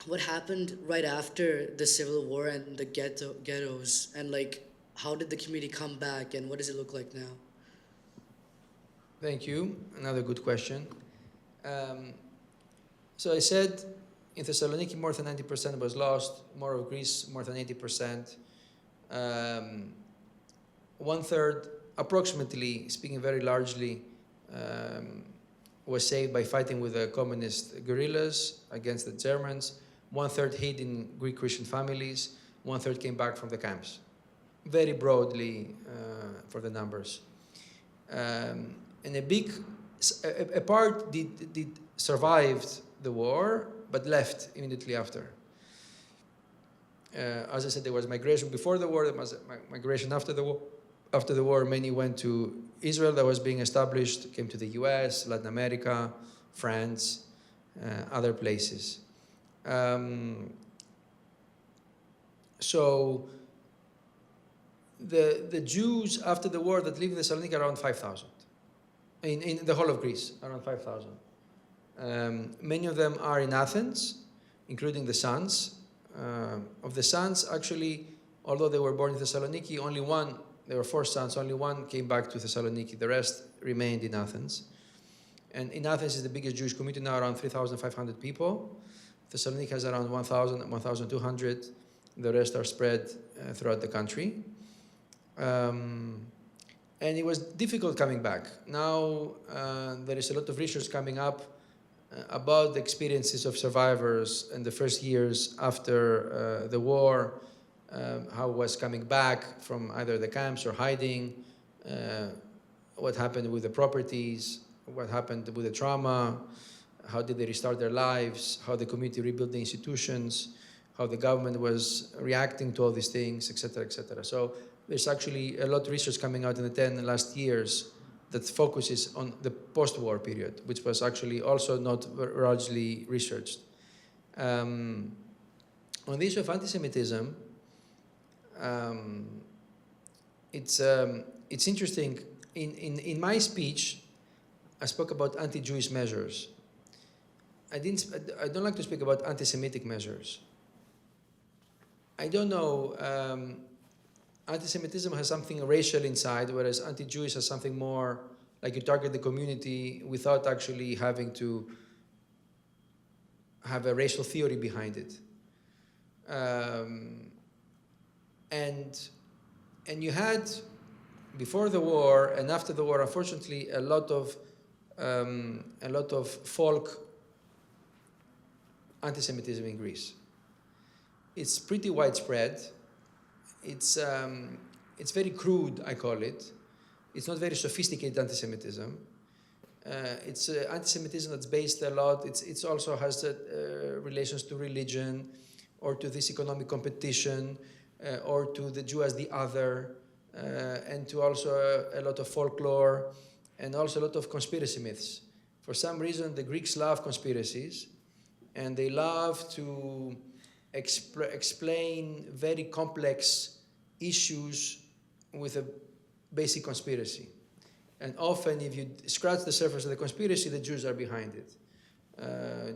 what happened right after the Civil War and the ghettos, and like how did the community come back, and what does it look like now? Thank you. Another good question. So I said in Thessaloniki more than 90% was lost, more of Greece more than 80%. 1/3, approximately, speaking very largely, was saved by fighting with the communist guerrillas against the Germans. 1/3 hid in Greek Christian families. 1/3 came back from the camps. Very broadly for the numbers. And a part survived the war, but left immediately after. As I said, there was migration before the war, there was migration after the war. After the war, many went to Israel that was being established, came to the US, Latin America, France, other places. So the Jews after the war that lived in Thessaloniki are around 5,000. In the whole of Greece, around 5,000. Many of them are in Athens, including the sons. Of the sons, actually, although they were born in Thessaloniki, only one, there were 4 sons, only one came back to Thessaloniki. The rest remained in Athens. And in Athens is the biggest Jewish community now, around 3,500 people. Thessaloniki has around 1,000, 1,200. The rest are spread throughout the country. And it was difficult coming back. Now there is a lot of research coming up about the experiences of survivors in the first years after the war, how it was coming back from either the camps or hiding, what happened with the properties, what happened with the trauma, how did they restart their lives, how the community rebuilt the institutions, how the government was reacting to all these things, etc., etc. So there's actually a lot of research coming out in the 10 last years that focuses on the post-war period, which was actually also not largely researched. On the issue of anti-Semitism, it's interesting. In my speech, I spoke about anti-Jewish measures. I don't like to speak about anti-Semitic measures. I don't know. Anti-Semitism has something racial inside, whereas anti-Jewish has something more like you target the community without actually having to have a racial theory behind it. And you had, before the war and after the war, unfortunately, a lot of folk anti-Semitism in Greece. It's pretty widespread. It's very crude, I call it. It's not very sophisticated anti-Semitism. It's anti-Semitism that's based a lot. It's also has relations to religion, or to this economic competition, or to the Jew as the other, and to also a lot of folklore, and also a lot of conspiracy myths. For some reason, the Greeks love conspiracies, and they love to explain very complex issues with a basic conspiracy. And often, if you scratch the surface of the conspiracy, the Jews are behind it.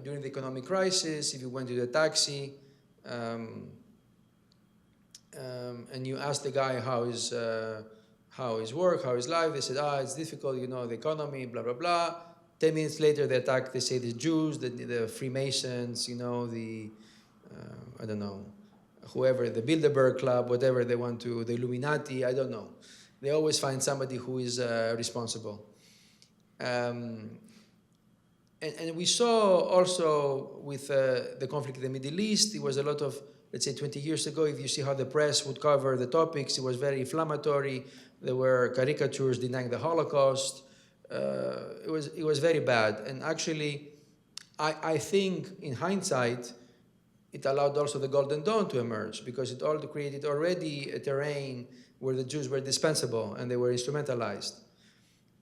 During the economic crisis, if you went to the taxi and you asked the guy how his work, how his life, they said, it's difficult, you know, the economy, blah, blah, blah. 10 minutes later, they say the Jews, the Freemasons, you know, I don't know, whoever, the Bilderberg Club, whatever they want to, the Illuminati, I don't know. They always find somebody who is responsible. And we saw also with the conflict in the Middle East, it was a lot of, let's say 20 years ago, if you see how the press would cover the topics, it was very inflammatory. There were caricatures denying the Holocaust. It was very bad. And actually, I think in hindsight, it allowed also the Golden Dawn to emerge, because it all created already a terrain where the Jews were dispensable and they were instrumentalized.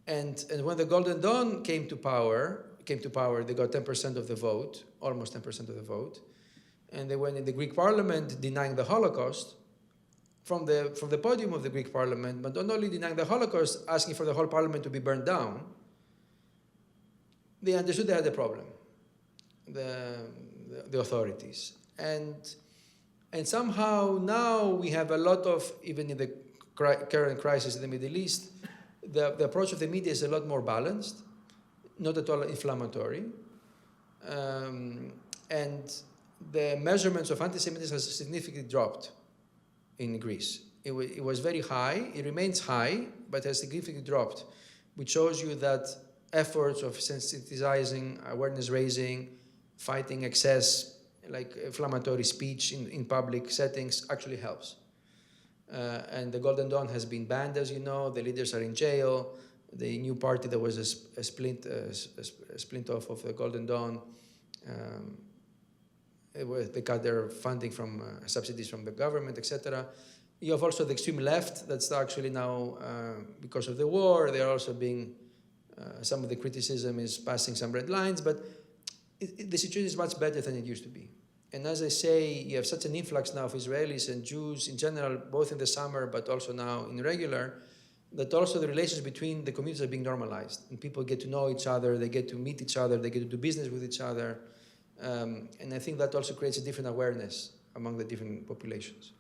And when the Golden Dawn came to power, they got 10% of the vote, almost 10% of the vote. And they went in the Greek parliament denying the Holocaust from the podium of the Greek parliament, but not only denying the Holocaust, asking for the whole parliament to be burned down. They understood they had a problem, the authorities. And somehow now we have a lot of, even in the current crisis in the Middle East, the approach of the media is a lot more balanced, not at all inflammatory. And the measurements of anti-Semitism has significantly dropped in Greece. It was very high, it remains high, but has significantly dropped, which shows you that efforts of sensitizing, awareness raising, fighting excess, like inflammatory speech in public settings actually helps. And the Golden Dawn has been banned, as you know. The leaders are in jail. The new party that was a splint off of the Golden Dawn, they cut their funding from subsidies from the government, etc. You have also the extreme left that's actually now, because of the war, they're also being, some of the criticism is passing some red lines, but the situation is much better than it used to be. And as I say, you have such an influx now of Israelis and Jews in general, both in the summer, but also now in regular, that also the relations between the communities are being normalized. And people get to know each other, they get to meet each other, they get to do business with each other. And I think that also creates a different awareness among the different populations.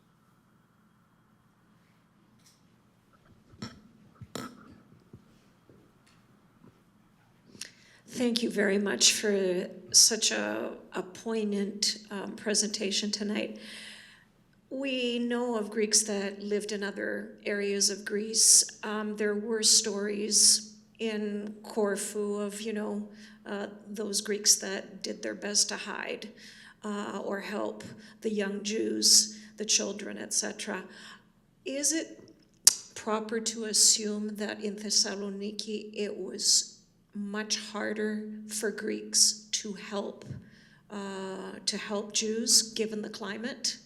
Thank you very much for such a poignant presentation tonight. We know of Greeks that lived in other areas of Greece. There were stories in Corfu of, those Greeks that did their best to hide or help the young Jews, the children, etc. Is it proper to assume that in Thessaloniki it was much harder for Greeks to help Jews given the climate?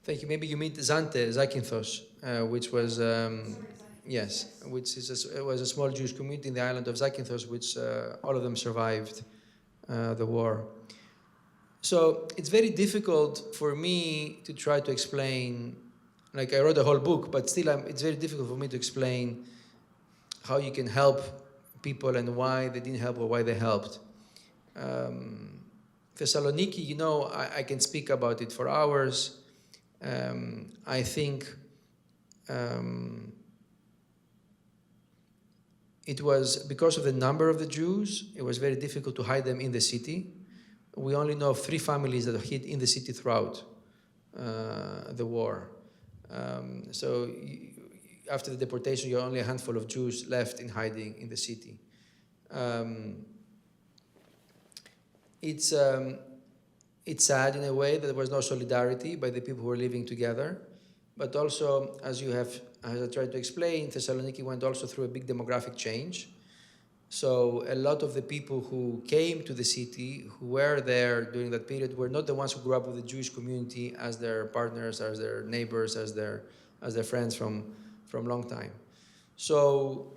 Thank you. Maybe you mean Zakynthos, which was yes, which it was a small Jewish community in the island of Zakynthos, which all of them survived the war. So it's very difficult for me to try to explain. Like I wrote a whole book, but still, it's very difficult for me to explain how you can help people and why they didn't help or why they helped. Thessaloniki, I can speak about it for hours. I think it was because of the number of the Jews, it was very difficult to hide them in the city. We only know of 3 families that hid in the city throughout the war. So after the deportation, you're only a handful of Jews left in hiding in the city. It's sad in a way that there was no solidarity by the people who were living together, but also, as I tried to explain, Thessaloniki went also through a big demographic change. So a lot of the people who came to the city, who were there during that period, were not the ones who grew up with the Jewish community as their partners, as their neighbors, as their friends from long time. So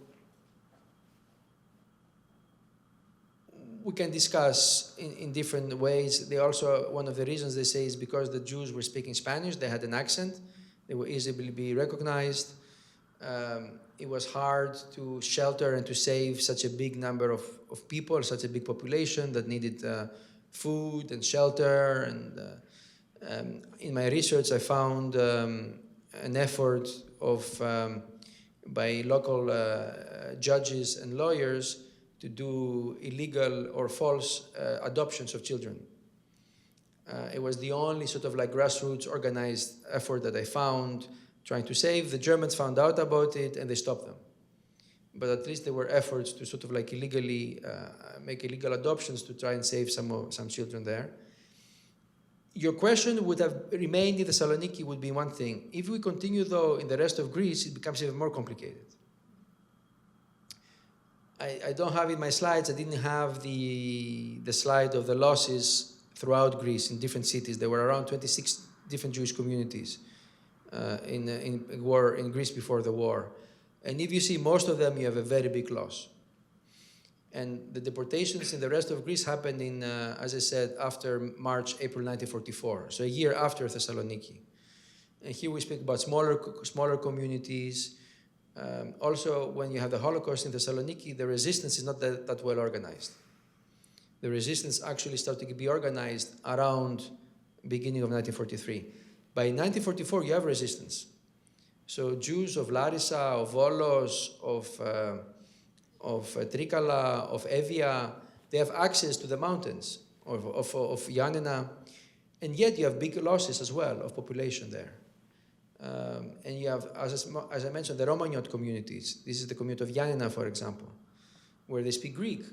we can discuss in different ways. They also, one of the reasons they say is because the Jews were speaking Spanish, they had an accent, they were easily be recognized. It was hard to shelter and to save such a big number of people, such a big population that needed food and shelter. And in my research, I found an effort by local judges and lawyers to do illegal or false adoptions of children. It was the only sort of like grassroots organized effort that I found trying to save. The Germans found out about it and they stopped them. But at least there were efforts to sort of like illegally make illegal adoptions to try and save some children there. Your question would have remained in Thessaloniki would be one thing. If we continue though in the rest of Greece, it becomes even more complicated. I don't have in my slides, I didn't have the slide of the losses throughout Greece in different cities. There were around 26 different Jewish communities in Greece before the war. And if you see most of them, you have a very big loss. And the deportations in the rest of Greece happened in, as I said, after March, April 1944, so a year after Thessaloniki. And here we speak about smaller communities. Also, when you have the Holocaust in Thessaloniki, the resistance is not that well organized. The resistance actually started to be organized around beginning of 1943. By 1944, you have resistance. So Jews of Larissa, of Volos, of Trikala, of Evia, they have access to the mountains of Yanina, and yet you have big losses as well of population there. And you have, as I mentioned, the Romaniot communities. This is the community of Yanina, for example, where they speak Greek.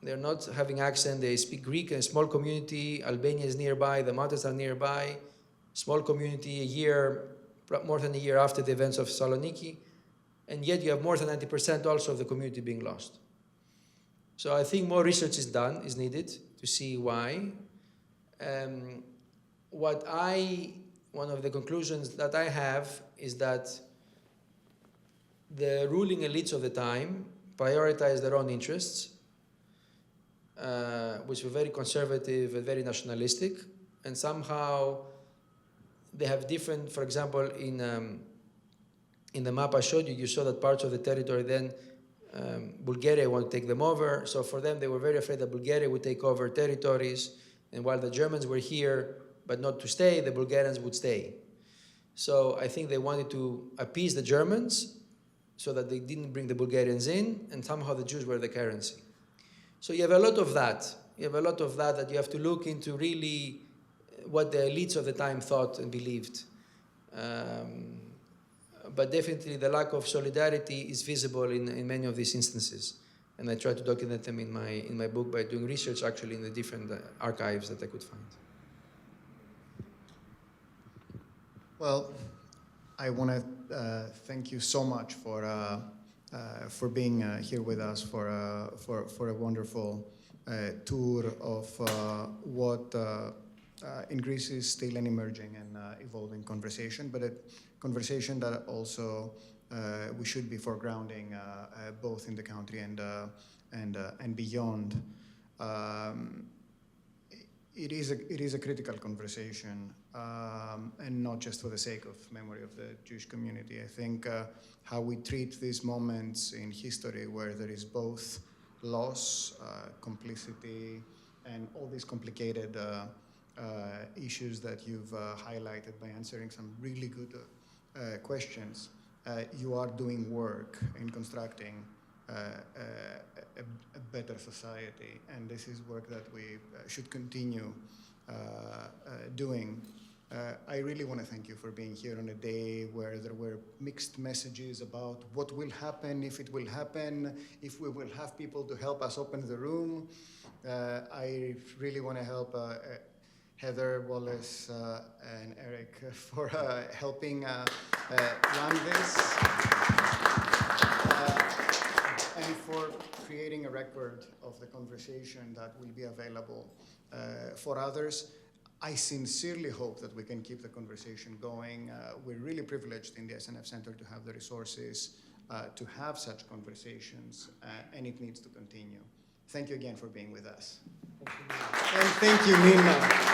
They're not having accent, they speak Greek in a small community. Albania is nearby, the mountains are nearby. Small community, more than a year after the events of Thessaloniki, and yet you have more than 90% also of the community being lost. So I think more research is needed to see why. One of the conclusions that I have is that the ruling elites of the time prioritized their own interests, which were very conservative and very nationalistic, and somehow they have different, for example, in the map I showed you, you saw that parts of the territory then Bulgaria wanted to take them over. So for them, they were very afraid that Bulgaria would take over territories. And while the Germans were here, but not to stay, the Bulgarians would stay. So I think they wanted to appease the Germans so that they didn't bring the Bulgarians in, and somehow the Jews were the currency. So you have a lot of that. You have a lot of that you have to look into really what the elites of the time thought and believed. But definitely the lack of solidarity is visible in many of these instances. And I try to document them in my book by doing research actually in the different archives that I could find. Well, I want to thank you so much for being here with us for a wonderful tour of what in Greece is still an emerging and evolving conversation, but a conversation that also we should be foregrounding both in the country and beyond. It is a critical conversation, and not just for the sake of memory of the Jewish community. I think how we treat these moments in history where there is both loss, complicity, and all these complicated issues that you've highlighted by answering some really good questions. You are doing work in constructing a better society, and this is work that we should continue doing. I really want to thank you for being here on a day where there were mixed messages about what will happen, if it will happen, if we will have people to help us open the room. I really want to help Heather, Wallace, and Eric for helping run this and for creating a record of the conversation that will be available for others. I sincerely hope that we can keep the conversation going. We're really privileged in the SNF Center to have the resources to have such conversations, and it needs to continue. Thank you again for being with us. And thank you, Nina.